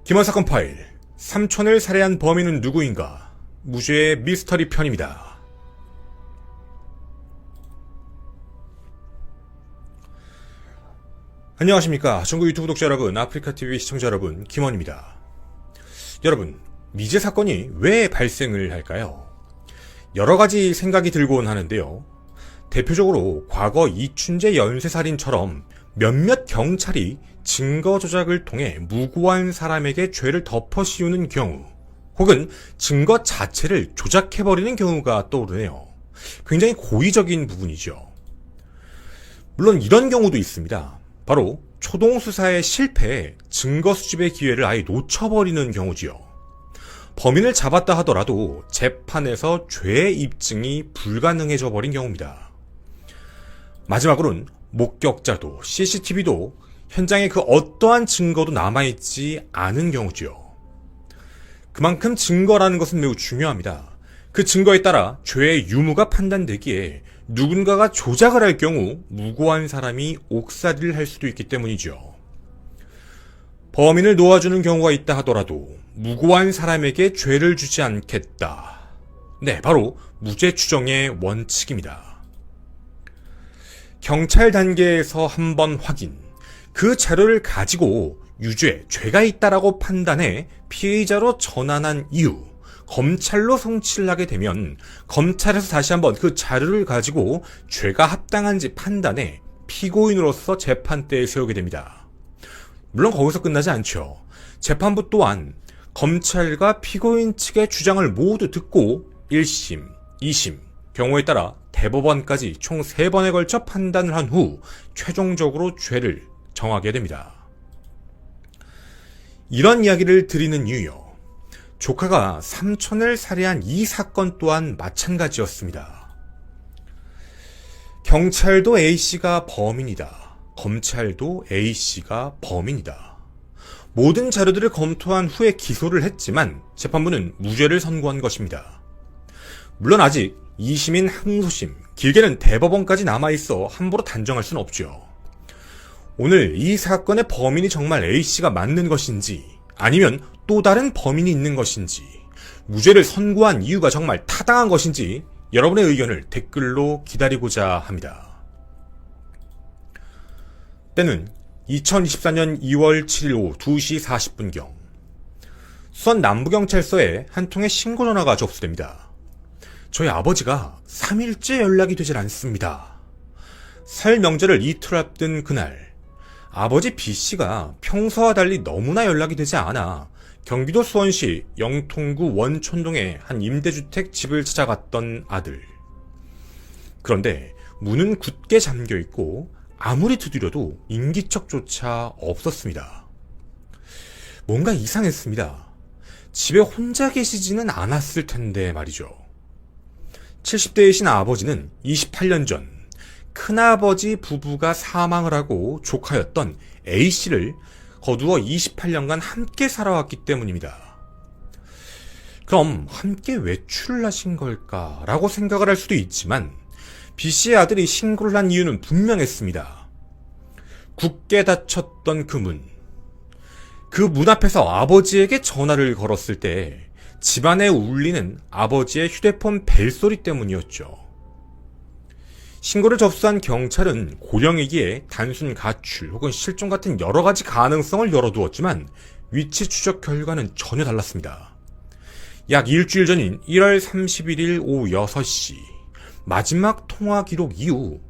김원 사건 파일, 삼촌을 살해한 범인은 누구인가? 무죄의 미스터리 편입니다. 안녕하십니까. 전국 유튜브 독자 여러분, 아프리카TV 시청자 여러분, 김원입니다. 여러분, 미제 사건이 왜 발생을 할까요? 여러가지 생각이 들곤 하는데요. 대표적으로 과거 이춘재 연쇄살인처럼 몇몇 경찰이 증거 조작을 통해 무고한 사람에게 죄를 덮어 씌우는 경우, 혹은 증거 자체를 조작해버리는 경우가 떠오르네요. 굉장히 고의적인 부분이죠. 물론 이런 경우도 있습니다. 바로 초동수사의 실패에 증거 수집의 기회를 아예 놓쳐버리는 경우지요. 범인을 잡았다 하더라도 재판에서 죄 입증이 불가능해져 버린 경우입니다. 마지막으로는 목격자도 CCTV도 현장에 그 어떠한 증거도 남아있지 않은 경우지요. 그만큼 증거라는 것은 매우 중요합니다. 그 증거에 따라 죄의 유무가 판단되기에 누군가가 조작을 할 경우 무고한 사람이 옥살이를 할 수도 있기 때문이죠. 범인을 놓아주는 경우가 있다 하더라도 무고한 사람에게 죄를 주지 않겠다. 네, 바로 무죄 추정의 원칙입니다. 경찰 단계에서 한번 확인, 그 자료를 가지고 유죄, 죄가 있다라고 판단해 피해자로 전환한 이후 검찰로 송치를 하게 되면 검찰에서 다시 한번 그 자료를 가지고 죄가 합당한지 판단해 피고인으로서 재판대에 세우게 됩니다. 물론 거기서 끝나지 않죠. 재판부 또한 검찰과 피고인 측의 주장을 모두 듣고 1심, 2심, 경우에 따라 대법원까지 총 3번에 걸쳐 판단을 한 후 최종적으로 죄를 정하게 됩니다. 이런 이야기를 드리는 이유요. 조카가 삼촌을 살해한 이 사건 또한 마찬가지였습니다. 경찰도 A씨가 범인이다. 검찰도 A씨가 범인이다. 모든 자료들을 검토한 후에 기소를 했지만 재판부는 무죄를 선고한 것입니다. 물론 아직 2심인 항소심, 길게는 대법원까지 남아있어 함부로 단정할 수는 없죠. 오늘 이 사건의 범인이 정말 A씨가 맞는 것인지, 아니면 또 다른 범인이 있는 것인지, 무죄를 선고한 이유가 정말 타당한 것인지 여러분의 의견을 댓글로 기다리고자 합니다. 때는 2024년 2월 7일 오후 2시 40분경 수원 남부경찰서에 한 통의 신고 전화가 접수됩니다. 저희 아버지가 3일째 연락이 되질 않습니다. 설 명절을 이틀 앞둔 그날, 아버지 B씨가 평소와 달리 너무나 연락이 되지 않아 경기도 수원시 영통구 원촌동의 한 임대주택 집을 찾아갔던 아들. 그런데 문은 굳게 잠겨있고 아무리 두드려도 인기척조차 없었습니다. 뭔가 이상했습니다. 집에 혼자 계시지는 않았을 텐데 말이죠. 70대이신 아버지는 28년 전 큰아버지 부부가 사망을 하고 조카였던 A씨를 거두어 28년간 함께 살아왔기 때문입니다. 그럼 함께 외출을 하신 걸까라고 생각을 할 수도 있지만 B씨의 아들이 신고를 한 이유는 분명했습니다. 굳게 닫혔던 그 문. 그 문 앞에서 아버지에게 전화를 걸었을 때 집안에 울리는 아버지의 휴대폰 벨소리 때문이었죠. 신고를 접수한 경찰은 고령이기에 단순 가출 혹은 실종 같은 여러 가지 가능성을 열어두었지만 위치 추적 결과는 전혀 달랐습니다. 약 일주일 전인 1월 31일 오후 6시 마지막 통화 기록 이후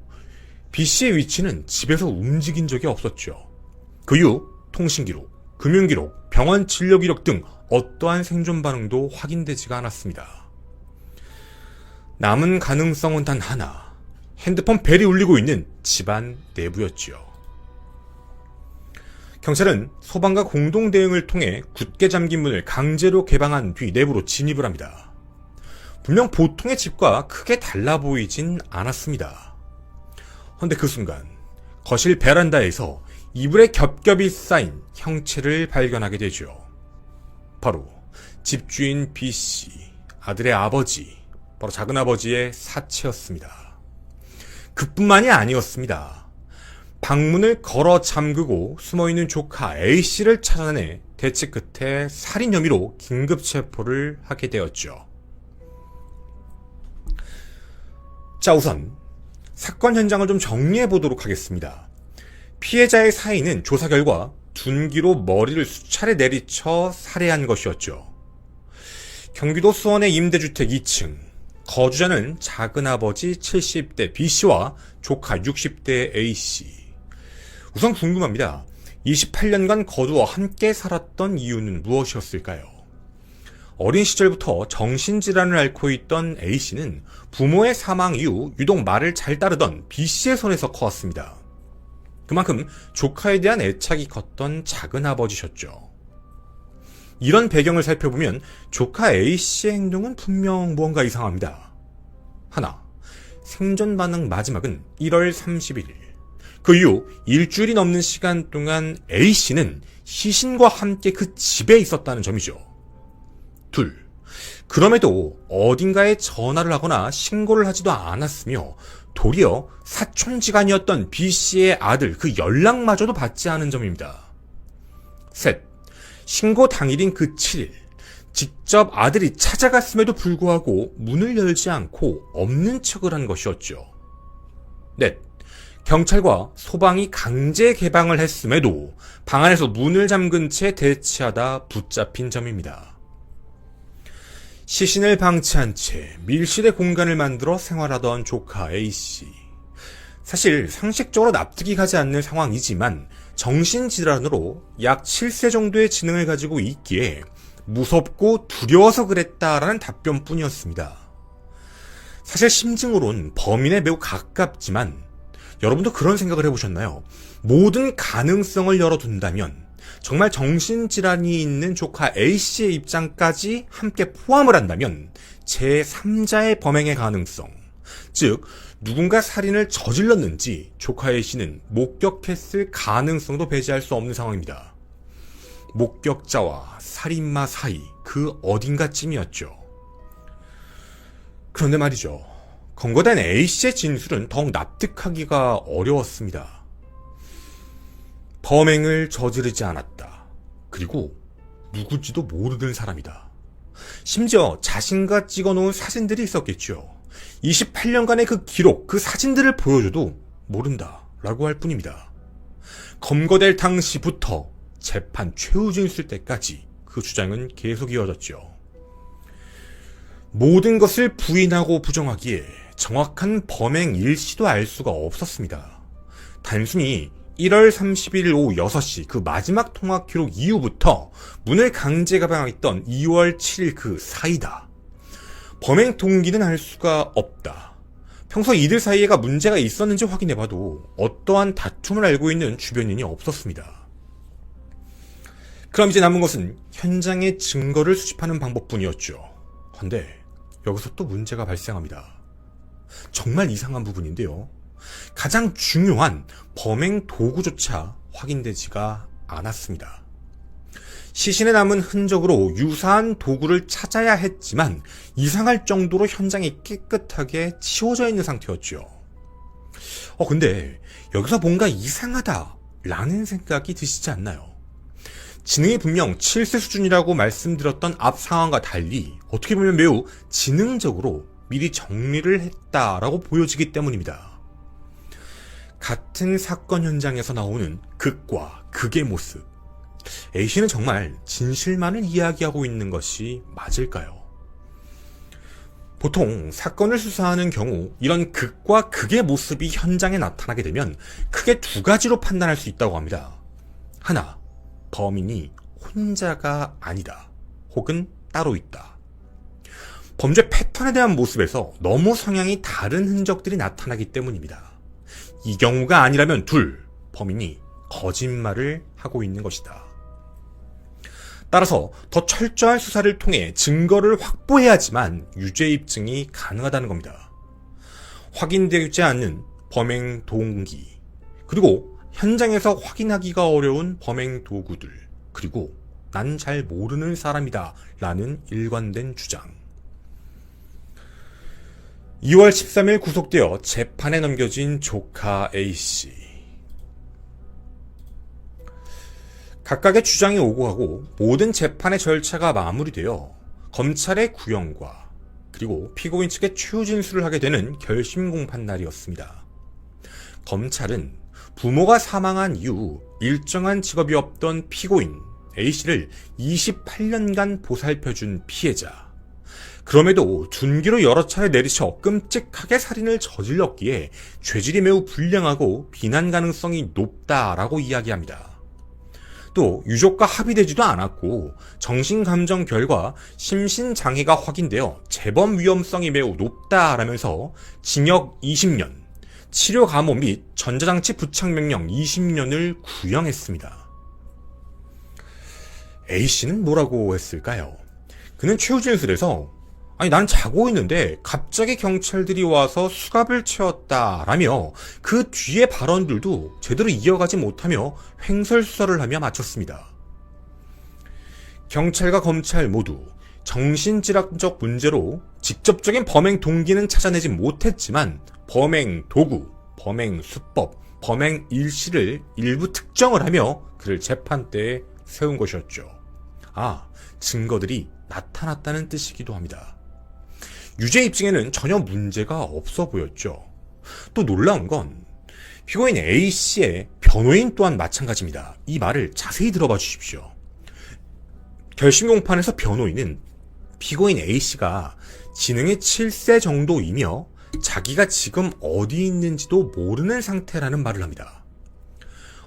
B씨의 위치는 집에서 움직인 적이 없었죠. 그 이후 통신기록, 금융기록, 병원 진료기록 등 어떠한 생존 반응도 확인되지가 않았습니다. 남은 가능성은 단 하나. 핸드폰 벨이 울리고 있는 집안 내부였지요. 경찰은 소방과 공동 대응을 통해 굳게 잠긴 문을 강제로 개방한 뒤 내부로 진입을 합니다. 분명 보통의 집과 크게 달라 보이진 않았습니다. 그런데 그 순간 거실 베란다에서 이불에 겹겹이 쌓인 형체를 발견하게 되죠. 바로 집주인 B씨, 아들의 아버지, 바로 작은아버지의 사체였습니다. 그뿐만이 아니었습니다. 방문을 걸어 잠그고 숨어있는 조카 A씨를 찾아내 대치 끝에 살인 혐의로 긴급 체포를 하게 되었죠. 자, 우선 사건 현장을 좀 정리해 보도록 하겠습니다. 피해자의 사인은 조사 결과 둔기로 머리를 수차례 내리쳐 살해한 것이었죠. 경기도 수원의 임대주택 2층, 거주자는 작은아버지 70대 B씨와 조카 60대 A씨. 우선 궁금합니다. 28년간 거두어 함께 살았던 이유는 무엇이었을까요? 어린 시절부터 정신질환을 앓고 있던 A씨는 부모의 사망 이후 유독 말을 잘 따르던 B씨의 손에서 커왔습니다. 그만큼 조카에 대한 애착이 컸던 작은아버지셨죠. 이런 배경을 살펴보면 조카 A씨의 행동은 분명 무언가 이상합니다. 하나, 생존 반응 마지막은 1월 31일. 그 이후 일주일이 넘는 시간 동안 A씨는 시신과 함께 그 집에 있었다는 점이죠. 둘, 그럼에도 어딘가에 전화를 하거나 신고를 하지도 않았으며 도리어 사촌지간이었던 B씨의 아들 그 연락마저도 받지 않은 점입니다. 셋, 신고 당일인 그 7일 직접 아들이 찾아갔음에도 불구하고 문을 열지 않고 없는 척을 한 것이었죠. 넷, 경찰과 소방이 강제 개방을 했음에도 방 안에서 문을 잠근 채 대치하다 붙잡힌 점입니다. 시신을 방치한 채 밀실의 공간을 만들어 생활하던 조카 A씨. 사실 상식적으로 납득이 가지 않는 상황이지만 정신질환으로 약 7세 정도의 지능을 가지고 있기에 무섭고 두려워서 그랬다라는 답변뿐이었습니다. 사실 심증으론 범인에 매우 가깝지만 여러분도 그런 생각을 해보셨나요? 모든 가능성을 열어둔다면 정말 정신질환이 있는 조카 A씨의 입장까지 함께 포함을 한다면 제3자의 범행의 가능성, 즉 누군가 살인을 저질렀는지 조카 A씨는 목격했을 가능성도 배제할 수 없는 상황입니다. 목격자와 살인마 사이 그 어딘가쯤이었죠. 그런데 말이죠. 검거된 A씨의 진술은 더욱 납득하기가 어려웠습니다. 범행을 저지르지 않았다. 그리고 누구지도 모르는 사람이다. 심지어 자신과 찍어놓은 사진들이 있었겠죠. 28년간의 그 기록, 그 사진들을 보여줘도 모른다 라고 할 뿐입니다. 검거될 당시부터 재판 최후 진술 때까지 그 주장은 계속 이어졌죠. 모든 것을 부인하고 부정하기에 정확한 범행 일시도 알 수가 없었습니다. 단순히 1월 30일 오후 6시 그 마지막 통화 기록 이후부터 문을 강제 개방했던 2월 7일 그 사이다. 범행 동기는 알 수가 없다. 평소 이들 사이에가 문제가 있었는지 확인해봐도 어떠한 다툼을 알고 있는 주변인이 없었습니다. 그럼 이제 남은 것은 현장의 증거를 수집하는 방법뿐이었죠. 그런데 여기서 또 문제가 발생합니다. 정말 이상한 부분인데요. 가장 중요한 범행 도구조차 확인되지가 않았습니다. 시신에 남은 흔적으로 유사한 도구를 찾아야 했지만 이상할 정도로 현장이 깨끗하게 치워져 있는 상태였죠. 근데 여기서 뭔가 이상하다라는 생각이 드시지 않나요? 지능이 분명 7세 수준이라고 말씀드렸던 앞 상황과 달리 어떻게 보면 매우 지능적으로 미리 정리를 했다라고 보여지기 때문입니다. 같은 사건 현장에서 나오는 극과 극의 모습. A씨는 정말 진실만을 이야기하고 있는 것이 맞을까요? 보통 사건을 수사하는 경우 이런 극과 극의 모습이 현장에 나타나게 되면 크게 두 가지로 판단할 수 있다고 합니다. 하나, 범인이 혼자가 아니다. 혹은 따로 있다. 범죄 패턴에 대한 모습에서 너무 성향이 다른 흔적들이 나타나기 때문입니다. 이 경우가 아니라면 둘, 범인이 거짓말을 하고 있는 것이다. 따라서 더 철저한 수사를 통해 증거를 확보해야지만 유죄 입증이 가능하다는 겁니다. 확인되지 않는 범행 동기, 그리고 현장에서 확인하기가 어려운 범행 도구들, 그리고 난 잘 모르는 사람이다 라는 일관된 주장. 2월 13일 구속되어 재판에 넘겨진 조카 A씨. 각각의 주장이 오고 가고 모든 재판의 절차가 마무리되어 검찰의 구형과 그리고 피고인 측의 최후 진술을 하게 되는 결심 공판 날이었습니다. 검찰은 부모가 사망한 이후 일정한 직업이 없던 피고인 A씨를 28년간 보살펴준 피해자, 그럼에도 둔기로 여러 차례 내리쳐 끔찍하게 살인을 저질렀기에 죄질이 매우 불량하고 비난 가능성이 높다라고 이야기합니다. 또 유족과 합의되지도 않았고 정신감정 결과 심신장애가 확인되어 재범 위험성이 매우 높다라면서 징역 20년, 치료 감호 및 전자장치 부착 명령 20년을 구형했습니다. A씨는 뭐라고 했을까요? 그는 최후 진술에서 난 자고 있는데 갑자기 경찰들이 와서 수갑을 채웠다라며 그 뒤의 발언들도 제대로 이어가지 못하며 횡설수설을 하며 마쳤습니다. 경찰과 검찰 모두 정신질환적 문제로 직접적인 범행 동기는 찾아내지 못했지만 범행 도구, 범행 수법, 범행 일시를 일부 특정을 하며 그를 재판대에 세운 것이었죠. 증거들이 나타났다는 뜻이기도 합니다. 유죄 입증에는 전혀 문제가 없어 보였죠. 또 놀라운 건 피고인 A씨의 변호인 또한 마찬가지입니다. 이 말을 자세히 들어봐 주십시오. 결심 공판에서 변호인은 피고인 A씨가 지능이 7세 정도이며 자기가 지금 어디 있는지도 모르는 상태라는 말을 합니다.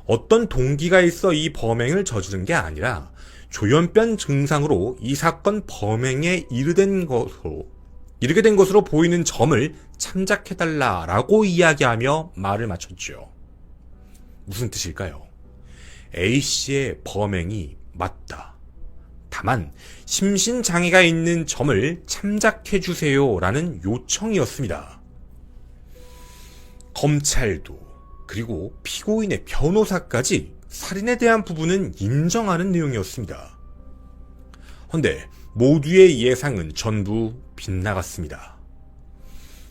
어떤 동기가 있어 이 범행을 저지른 게 아니라 조현변 증상으로 이 사건 범행에 이르게 된 것으로 보이는 점을 참작해달라라고 이야기하며 말을 마쳤죠. 무슨 뜻일까요? A씨의 범행이 맞다. 다만 심신장애가 있는 점을 참작해주세요라는 요청이었습니다. 검찰도 그리고 피고인의 변호사까지 살인에 대한 부분은 인정하는 내용이었습니다. 그런데 모두의 예상은 전부 빗나갔습니다.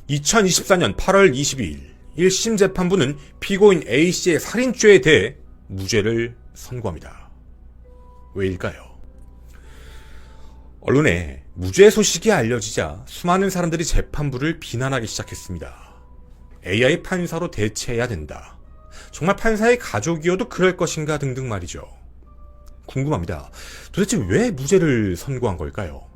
2024년 8월 22일 1심 재판부는 피고인 A씨의 살인죄에 대해 무죄를 선고합니다. 왜일까요? 언론에 무죄 소식이 알려지자 수많은 사람들이 재판부를 비난하기 시작했습니다. AI 판사로 대체해야 된다. 정말 판사의 가족이어도 그럴 것인가 등등 말이죠. 궁금합니다. 도대체 왜 무죄를 선고한 걸까요?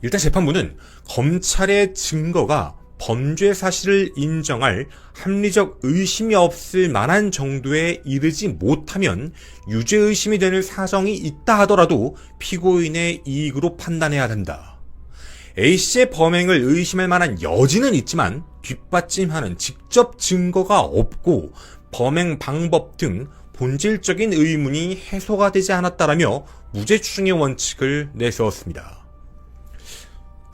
일단 재판부는 검찰의 증거가 범죄 사실을 인정할 합리적 의심이 없을 만한 정도에 이르지 못하면 유죄 의심이 되는 사정이 있다 하더라도 피고인의 이익으로 판단해야 된다. A씨의 범행을 의심할 만한 여지는 있지만 뒷받침하는 직접 증거가 없고 범행 방법 등 본질적인 의문이 해소가 되지 않았다라며 무죄 추정의 원칙을 내세웠습니다.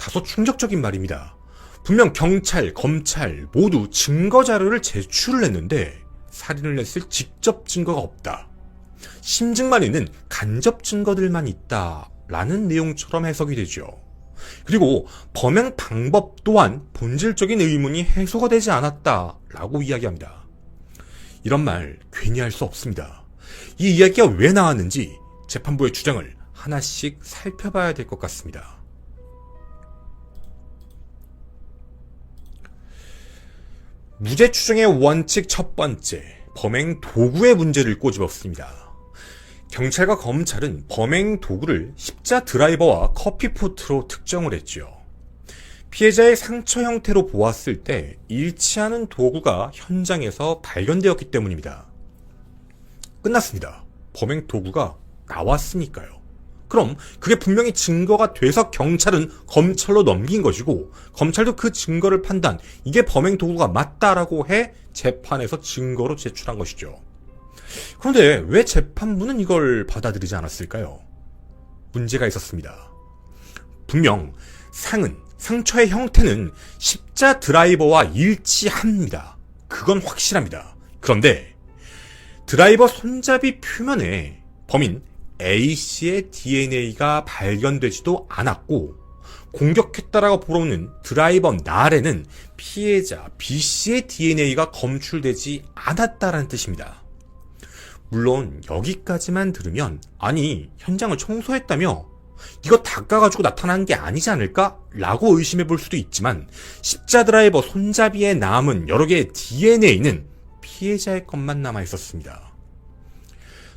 다소 충격적인 말입니다. 분명 경찰, 검찰 모두 증거 자료를 제출을 했는데 살인을 했을 직접 증거가 없다. 심증만 있는 간접 증거들만 있다라는 내용처럼 해석이 되죠. 그리고 범행 방법 또한 본질적인 의문이 해소가 되지 않았다라고 이야기합니다. 이런 말 괜히 할 수 없습니다. 이 이야기가 왜 나왔는지 재판부의 주장을 하나씩 살펴봐야 될 것 같습니다. 무죄 추정의 원칙 첫 번째, 범행 도구의 문제를 꼬집었습니다. 경찰과 검찰은 범행 도구를 십자 드라이버와 커피포트로 특정을 했죠. 피해자의 상처 형태로 보았을 때 일치하는 도구가 현장에서 발견되었기 때문입니다. 끝났습니다. 범행 도구가 나왔으니까요. 그럼 그게 분명히 증거가 돼서 경찰은 검찰로 넘긴 것이고 검찰도 그 증거를 판단, 이게 범행 도구가 맞다라고 해 재판에서 증거로 제출한 것이죠. 그런데 왜 재판부는 이걸 받아들이지 않았을까요? 문제가 있었습니다. 분명 상처의 형태는 십자 드라이버와 일치합니다. 그건 확실합니다. 그런데 드라이버 손잡이 표면에 범인 A씨의 DNA가 발견되지도 않았고 공격했다라고 보러오는 드라이버 날에는 피해자 B씨의 DNA가 검출되지 않았다라는 뜻입니다. 물론 여기까지만 들으면 아니 현장을 청소했다며 이거 닦아가지고 나타난 게 아니지 않을까? 라고 의심해 볼 수도 있지만 십자 드라이버 손잡이에 남은 여러 개의 DNA는 피해자의 것만 남아 있었습니다.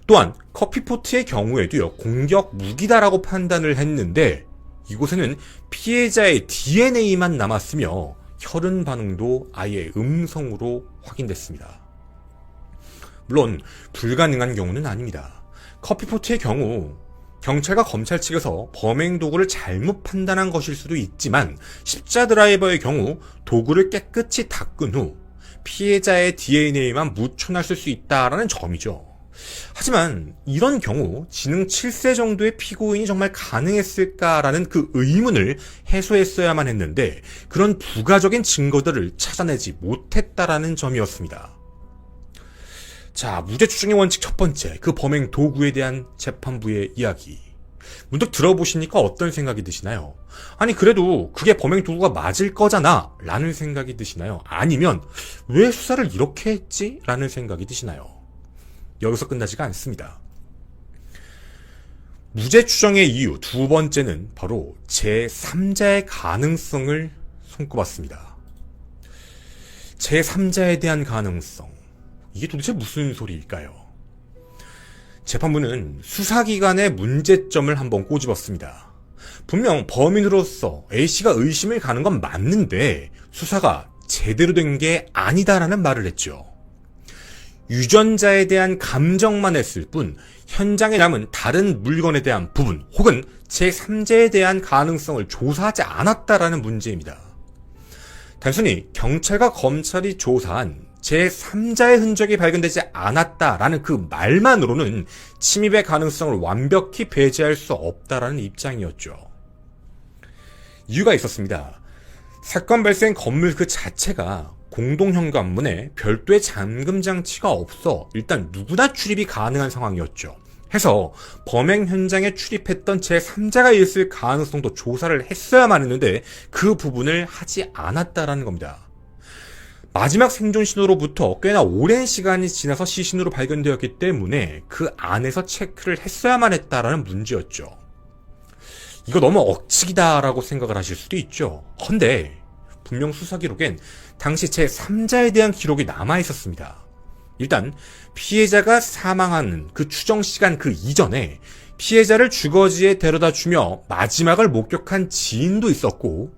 또한 커피포트의 경우에도요, 공격 무기다라고 판단을 했는데 이곳에는 피해자의 DNA만 남았으며 혈흔 반응도 아예 음성으로 확인됐습니다. 물론 불가능한 경우는 아닙니다. 커피포트의 경우 경찰과 검찰 측에서 범행 도구를 잘못 판단한 것일 수도 있지만 십자 드라이버의 경우 도구를 깨끗이 닦은 후 피해자의 DNA만 묻혀놨을 수 있다라는 점이죠. 하지만 이런 경우 지능 7세 정도의 피고인이 정말 가능했을까라는 그 의문을 해소했어야만 했는데 그런 부가적인 증거들을 찾아내지 못했다라는 점이었습니다. 자, 무죄 추정의 원칙 첫 번째, 그 범행 도구에 대한 재판부의 이야기. 문득 들어보시니까 어떤 생각이 드시나요? 아니 그래도 그게 범행 도구가 맞을 거잖아 라는 생각이 드시나요? 아니면 왜 수사를 이렇게 했지? 라는 생각이 드시나요? 여기서 끝나지가 않습니다. 무죄 추정의 이유 두 번째는 바로 제3자의 가능성을 손꼽았습니다. 제3자에 대한 가능성, 이게 도대체 무슨 소리일까요? 재판부는 수사기관의 문제점을 한번 꼬집었습니다. 분명 범인으로서 A씨가 의심을 가는 건 맞는데 수사가 제대로 된 게 아니다라는 말을 했죠. 유전자에 대한 감정만 했을 뿐 현장에 남은 다른 물건에 대한 부분 혹은 제3자에 대한 가능성을 조사하지 않았다라는 문제입니다. 단순히 경찰과 검찰이 조사한 제3자의 흔적이 발견되지 않았다라는 그 말만으로는 침입의 가능성을 완벽히 배제할 수 없다라는 입장이었죠. 이유가 있었습니다. 사건 발생 건물 그 자체가 공동현관문에 별도의 잠금 장치가 없어 일단 누구나 출입이 가능한 상황이었죠. 해서 범행 현장에 출입했던 제3자가 있을 가능성도 조사를 했어야만 했는데 그 부분을 하지 않았다라는 겁니다. 마지막 생존 신호로부터 꽤나 오랜 시간이 지나서 시신으로 발견되었기 때문에 그 안에서 체크를 했어야만 했다라는 문제였죠. 이거 너무 억측이다라고 생각을 하실 수도 있죠. 헌데 분명 수사 기록엔 당시 제3자에 대한 기록이 남아 있었습니다. 일단 피해자가 사망하는 그 추정 시간 그 이전에 피해자를 주거지에 데려다 주며 마지막을 목격한 지인도 있었고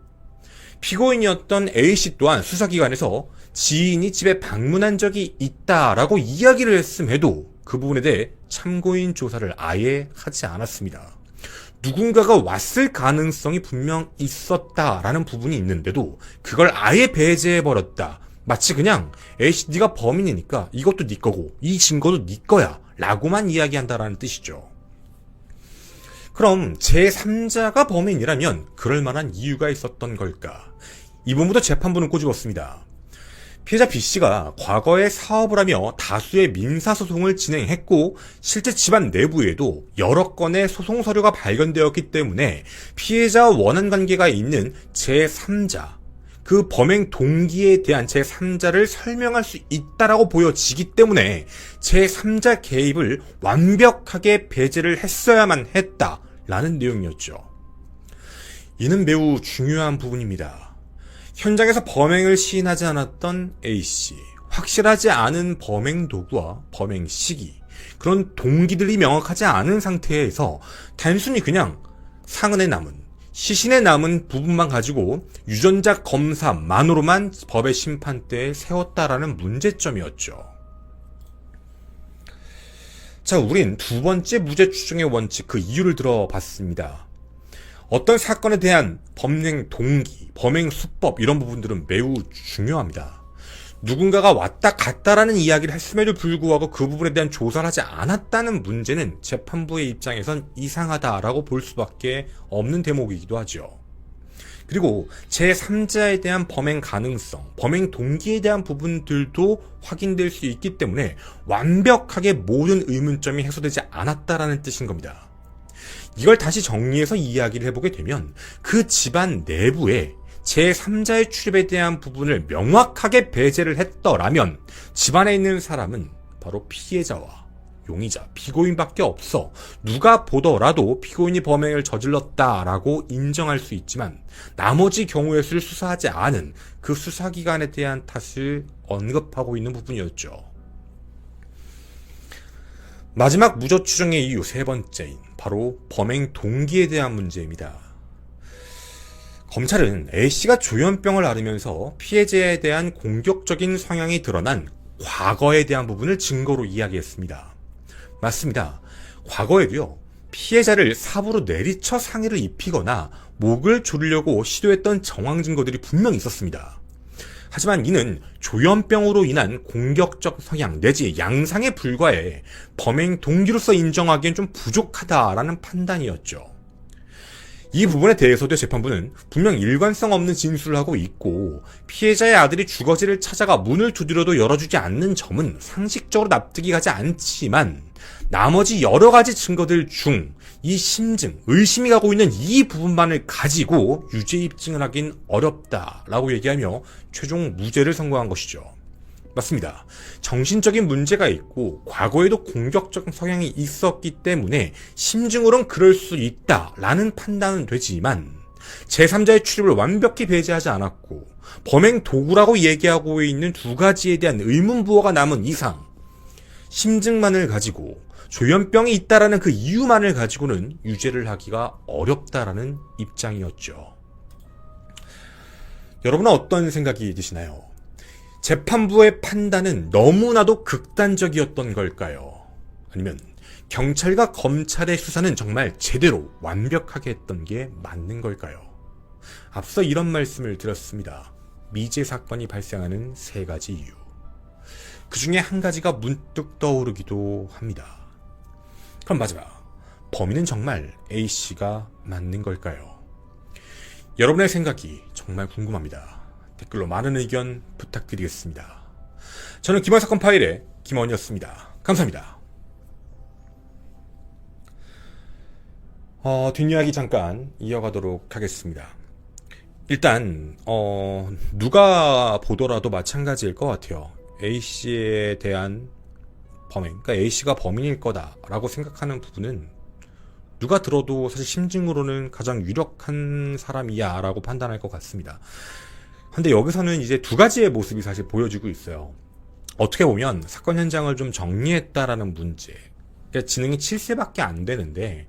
피고인이었던 A씨 또한 수사기관에서 지인이 집에 방문한 적이 있다라고 이야기를 했음에도 그 부분에 대해 참고인 조사를 아예 하지 않았습니다. 누군가가 왔을 가능성이 분명 있었다라는 부분이 있는데도 그걸 아예 배제해버렸다. 마치 그냥 A씨 네가 범인이니까 이것도 네 거고 이 증거도 네 거야 라고만 이야기한다라는 뜻이죠. 그럼 제3자가 범인이라면 그럴 만한 이유가 있었던 걸까? 이 부분도 재판부는 꼬집었습니다. 피해자 B씨가 과거에 사업을 하며 다수의 민사소송을 진행했고 실제 집안 내부에도 여러 건의 소송 서류가 발견되었기 때문에 피해자와 원한 관계가 있는 제3자, 그 범행 동기에 대한 제3자를 설명할 수 있다라고 보여지기 때문에 제3자 개입을 완벽하게 배제를 했어야만 했다라는 내용이었죠. 이는 매우 중요한 부분입니다. 현장에서 범행을 시인하지 않았던 A씨, 확실하지 않은 범행 도구와 범행 시기, 그런 동기들이 명확하지 않은 상태에서 단순히 그냥 상흔에 남은, 시신에 남은 부분만 가지고 유전자 검사만으로만 법의 심판대에 세웠다라는 문제점이었죠. 자, 우린 두 번째 무죄 추정의 원칙, 그 이유를 들어봤습니다. 어떤 사건에 대한 범행 동기, 범행 수법 이런 부분들은 매우 중요합니다. 누군가가 왔다 갔다라는 이야기를 했음에도 불구하고 그 부분에 대한 조사를 하지 않았다는 문제는 재판부의 입장에선 이상하다라고 볼 수밖에 없는 대목이기도 하죠. 그리고 제3자에 대한 범행 가능성, 범행 동기에 대한 부분들도 확인될 수 있기 때문에 완벽하게 모든 의문점이 해소되지 않았다라는 뜻인 겁니다. 이걸 다시 정리해서 이야기를 해보게 되면 그 집안 내부에 제3자의 출입에 대한 부분을 명확하게 배제를 했더라면 집안에 있는 사람은 바로 피해자와 용의자, 피고인밖에 없어 누가 보더라도 피고인이 범행을 저질렀다라고 인정할 수 있지만 나머지 경우의 수를 수사하지 않은 그 수사기관에 대한 탓을 언급하고 있는 부분이었죠. 마지막 무죄 추정의 이유 세 번째인 바로 범행 동기에 대한 문제입니다. 검찰은 A씨가 조현병을 앓으면서 피해자에 대한 공격적인 성향이 드러난 과거에 대한 부분을 증거로 이야기했습니다. 맞습니다. 과거에도요, 피해자를 삽으로 내리쳐 상해를 입히거나 목을 조르려고 시도했던 정황 증거들이 분명히 있었습니다. 하지만 이는 조현병으로 인한 공격적 성향 내지 양상에 불과해 범행 동기로서 인정하기엔 좀 부족하다라는 판단이었죠. 이 부분에 대해서도 재판부는 분명 일관성 없는 진술을 하고 있고 피해자의 아들이 주거지를 찾아가 문을 두드려도 열어주지 않는 점은 상식적으로 납득이 가지 않지만 나머지 여러 가지 증거들 중 이 심증, 의심이 가고 있는 이 부분만을 가지고 유죄 입증을 하긴 어렵다라고 얘기하며 최종 무죄를 선고한 것이죠. 맞습니다. 정신적인 문제가 있고 과거에도 공격적 성향이 있었기 때문에 심증으론 그럴 수 있다라는 판단은 되지만 제3자의 출입을 완벽히 배제하지 않았고 범행 도구라고 얘기하고 있는 두 가지에 대한 의문부호가 남은 이상 심증만을 가지고 조현병이 있다라는 그 이유만을 가지고는 유죄를 하기가 어렵다라는 입장이었죠. 여러분은 어떤 생각이 드시나요? 재판부의 판단은 너무나도 극단적이었던 걸까요? 아니면 경찰과 검찰의 수사는 정말 제대로 완벽하게 했던 게 맞는 걸까요? 앞서 이런 말씀을 드렸습니다. 미제 사건이 발생하는 세 가지 이유. 그 중에 한 가지가 문득 떠오르기도 합니다. 그럼 마지막, 범인은 정말 A씨가 맞는 걸까요? 여러분의 생각이 정말 궁금합니다. 댓글로 많은 의견 부탁드리겠습니다. 저는 김원사건 파일의 김원이었습니다. 감사합니다. 뒷이야기 잠깐 이어가도록 하겠습니다. 일단 누가 보더라도 마찬가지일 것 같아요. A씨에 대한 범행, 그러니까 A씨가 범인일 거다라고 생각하는 부분은 누가 들어도 사실 심증으로는 가장 유력한 사람이야 라고 판단할 것 같습니다. 근데 여기서는 이제 두 가지의 모습이 사실 보여지고 있어요. 어떻게 보면 사건 현장을 좀 정리했다라는 문제, 그러니까 지능이 7세밖에 안 되는데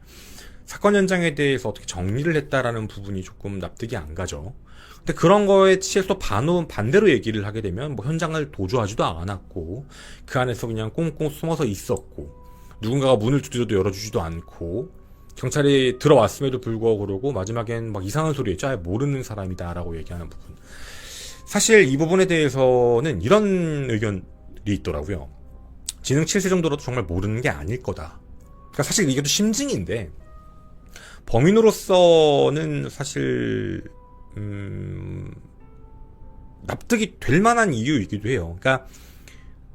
사건 현장에 대해서 어떻게 정리를 했다라는 부분이 조금 납득이 안 가죠. 근데 그런 거에 취해서 반대로 얘기를 하게 되면 뭐 현장을 도주하지도 않았고 그 안에서 그냥 꽁꽁 숨어서 있었고 누군가가 문을 두드려도 열어주지도 않고 경찰이 들어왔음에도 불구하고 그러고 마지막엔 막 이상한 소리 했죠. 아예 모르는 사람이다라고 얘기하는 부분. 사실 이 부분에 대해서는 이런 의견이 있더라고요. 지능 7세 정도라도 정말 모르는 게 아닐 거다. 그러니까 사실 이게 또 심증인데 범인으로서는 사실 납득이 될 만한 이유이기도 해요. 그러니까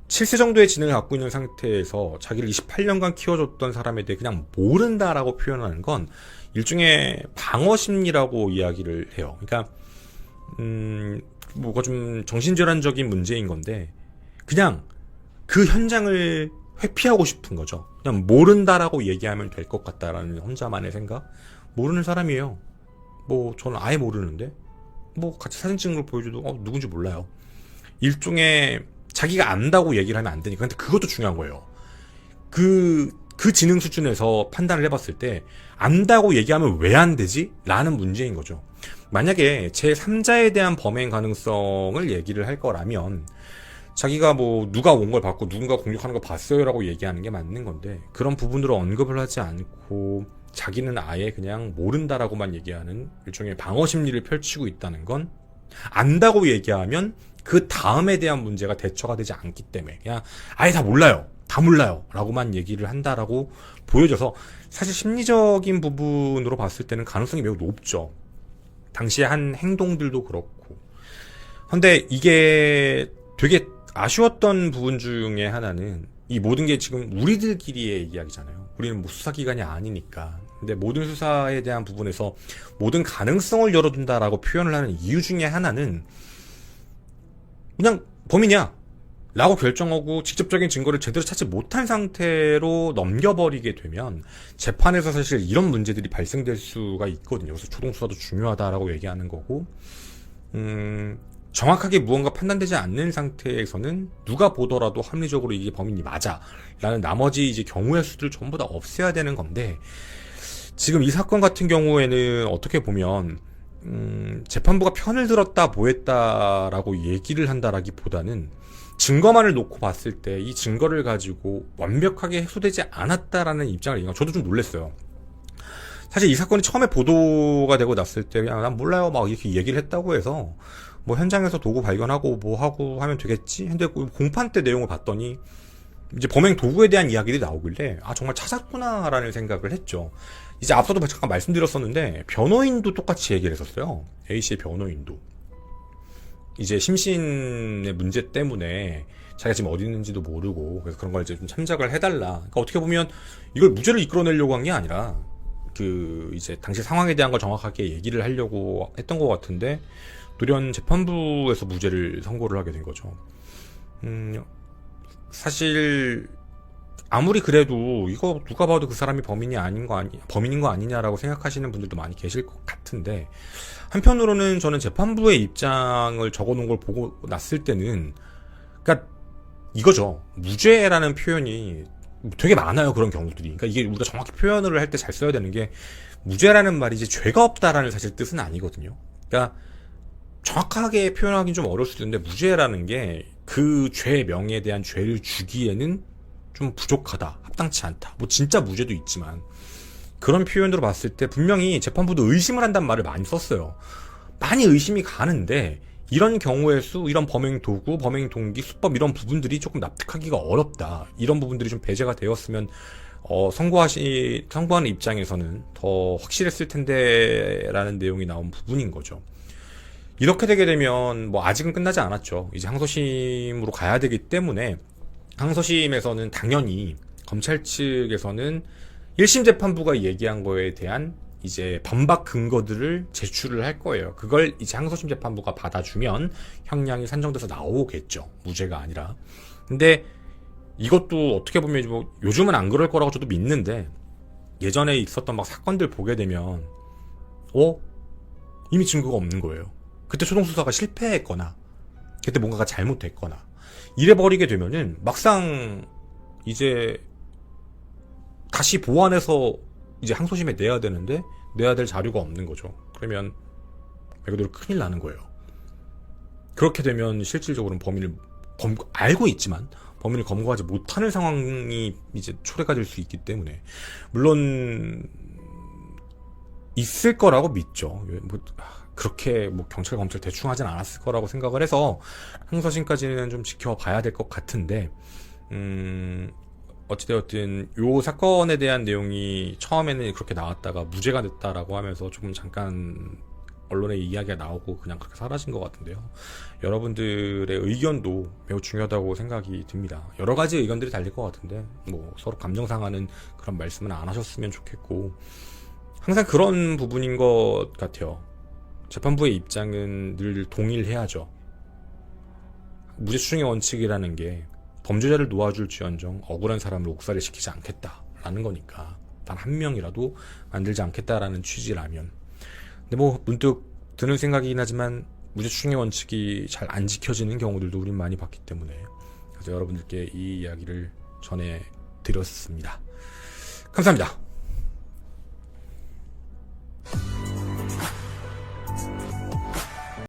7세 정도의 지능을 갖고 있는 상태에서 자기를 28년간 키워줬던 사람에 대해 그냥 모른다라고 표현하는 건 일종의 방어 심리라고 이야기를 해요. 그러니까 뭐가 좀 정신질환적인 문제인 건데 그냥 그 현장을 회피하고 싶은 거죠. 그냥 모른다라고 얘기하면 될 것 같다라는 혼자만의 생각. 모르는 사람이에요. 뭐 저는 아예 모르는데 뭐 같이 사진 찍은 걸 보여줘도 누군지 몰라요. 일종의 자기가 안다고 얘기를 하면 안 되니까. 근데 그것도 중요한 거예요. 그 지능 수준에서 판단을 해봤을 때 안다고 얘기하면 왜 안 되지? 라는 문제인 거죠. 만약에 제3자에 대한 범행 가능성을 얘기를 할 거라면 자기가 뭐 누가 온 걸 봤고 누군가 공격하는 거 봤어요 라고 얘기하는 게 맞는 건데 그런 부분으로 언급을 하지 않고 자기는 아예 그냥 모른다라고만 얘기하는 일종의 방어 심리를 펼치고 있다는 건 안다고 얘기하면 그 다음에 대한 문제가 대처가 되지 않기 때문에 그냥 아예 다 몰라요 라고만 얘기를 한다라고 보여져서 사실 심리적인 부분으로 봤을 때는 가능성이 매우 높죠. 당시에 한 행동들도 그렇고. 근데 이게 되게 아쉬웠던 부분 중에 하나는 이 모든 게 지금 우리들끼리의 이야기잖아요. 우리는 뭐 수사기관이 아니니까. 근데 모든 수사에 대한 부분에서 모든 가능성을 열어둔다라고 표현을 하는 이유 중에 하나는 그냥 범인이야 라고 결정하고 직접적인 증거를 제대로 찾지 못한 상태로 넘겨버리게 되면 재판에서 사실 이런 문제들이 발생될 수가 있거든요. 그래서 초동수사도 중요하다라고 얘기하는 거고 정확하게 무언가 판단되지 않는 상태에서는 누가 보더라도 합리적으로 이게 범인이 맞아 라는 나머지 이제 경우의 수들을 전부 다 없애야 되는 건데 지금 이 사건 같은 경우에는 어떻게 보면 재판부가 편을 들었다 뭐했다라고 얘기를 한다라기보다는 증거만을 놓고 봤을 때 이 증거를 가지고 완벽하게 해소되지 않았다라는 입장을 얘기하고 저도 좀 놀랐어요. 사실 이 사건이 처음에 보도가 되고 났을 때 그냥 난 몰라요 막 이렇게 얘기를 했다고 해서 뭐 현장에서 도구 발견하고 뭐 하고 하면 되겠지. 근데 공판 때 내용을 봤더니 이제 범행 도구에 대한 이야기들이 나오길래 정말 찾았구나라는 생각을 했죠. 이제 앞서도 잠깐 말씀드렸었는데 변호인도 똑같이 얘기를 했었어요. A씨의 변호인도 이제 심신의 문제 때문에 자기가 지금 어디 있는지도 모르고 그래서 그런 걸 이제 좀 참작을 해달라. 그러니까 어떻게 보면 이걸 무죄를 이끌어내려고 한 게 아니라 이제 당시 상황에 대한 걸 정확하게 얘기를 하려고 했던 것 같은데 돌연 재판부에서 무죄를 선고를 하게 된 거죠. 사실 아무리 그래도 이거 누가 봐도 그 사람이 범인인 거 아니냐라고 생각하시는 분들도 많이 계실 것 같은데 한편으로는 저는 재판부의 입장을 적어놓은 걸 보고 났을 때는 그러니까 이거죠. 무죄라는 표현이 되게 많아요. 그런 경우들이. 그러니까 이게 우리가 정확히 표현을 할 때 잘 써야 되는 게 무죄라는 말이 이제 죄가 없다라는 사실 뜻은 아니거든요. 그러니까 정확하게 표현하기는 좀 어려울 수도 있는데 무죄라는 게 그 죄 명에 대한 죄를 주기에는 좀 부족하다, 합당치 않다. 뭐 진짜 무죄도 있지만 그런 표현으로 봤을 때 분명히 재판부도 의심을 한다는 말을 많이 썼어요. 많이 의심이 가는데 이런 경우의 수, 이런 범행 도구, 범행 동기, 수법 이런 부분들이 조금 납득하기가 어렵다. 이런 부분들이 좀 배제가 되었으면 선고하는 입장에서는 더 확실했을 텐데라는 내용이 나온 부분인 거죠. 이렇게 되게 되면 뭐 아직은 끝나지 않았죠. 이제 항소심으로 가야 되기 때문에 항소심에서는 당연히 검찰 측에서는 1심 재판부가 얘기한 거에 대한 이제 반박 근거들을 제출을 할 거예요. 그걸 이제 항소심 재판부가 받아주면 형량이 산정돼서 나오겠죠. 무죄가 아니라. 근데 이것도 어떻게 보면 뭐 요즘은 안 그럴 거라고 저도 믿는데 예전에 있었던 막 사건들 보게 되면 이미 증거가 없는 거예요. 그때 초동수사가 실패했거나 그때 뭔가가 잘못됐거나 이래버리게 되면은 막상 이제 다시 보완해서 이제 항소심에 내야 되는데 내야 될 자료가 없는 거죠. 그러면 말 그대로 큰일 나는 거예요. 그렇게 되면 실질적으로는 범인을 알고 있지만 범인을 검거하지 못하는 상황이 이제 초래가 될 수 있기 때문에, 물론 있을 거라고 믿죠. 그렇게 경찰 검찰 대충 하진 않았을 거라고 생각을 해서 항소심까지는 좀 지켜봐야 될 것 같은데, 어찌되었든 요 사건에 대한 내용이 처음에는 그렇게 나왔다가 무죄가 됐다라고 하면서 조금 잠깐 언론에 이야기가 나오고 그냥 그렇게 사라진 것 같은데요. 여러분들의 의견도 매우 중요하다고 생각이 듭니다. 여러 가지 의견들이 달릴 것 같은데 서로 감정 상하는 그런 말씀은 안 하셨으면 좋겠고, 항상 그런 부분인 것 같아요. 재판부의 입장은 늘 동일해야죠. 무죄 추정의 원칙이라는 게 범죄자를 놓아줄지언정 억울한 사람을 옥살이 시키지 않겠다라는 거니까, 단 한 명이라도 만들지 않겠다라는 취지라면. 근데 문득 드는 생각이긴 하지만 무죄 추정의 원칙이 잘 안 지켜지는 경우들도 우린 많이 봤기 때문에, 그래서 여러분들께 이 이야기를 전해드렸습니다. 감사합니다.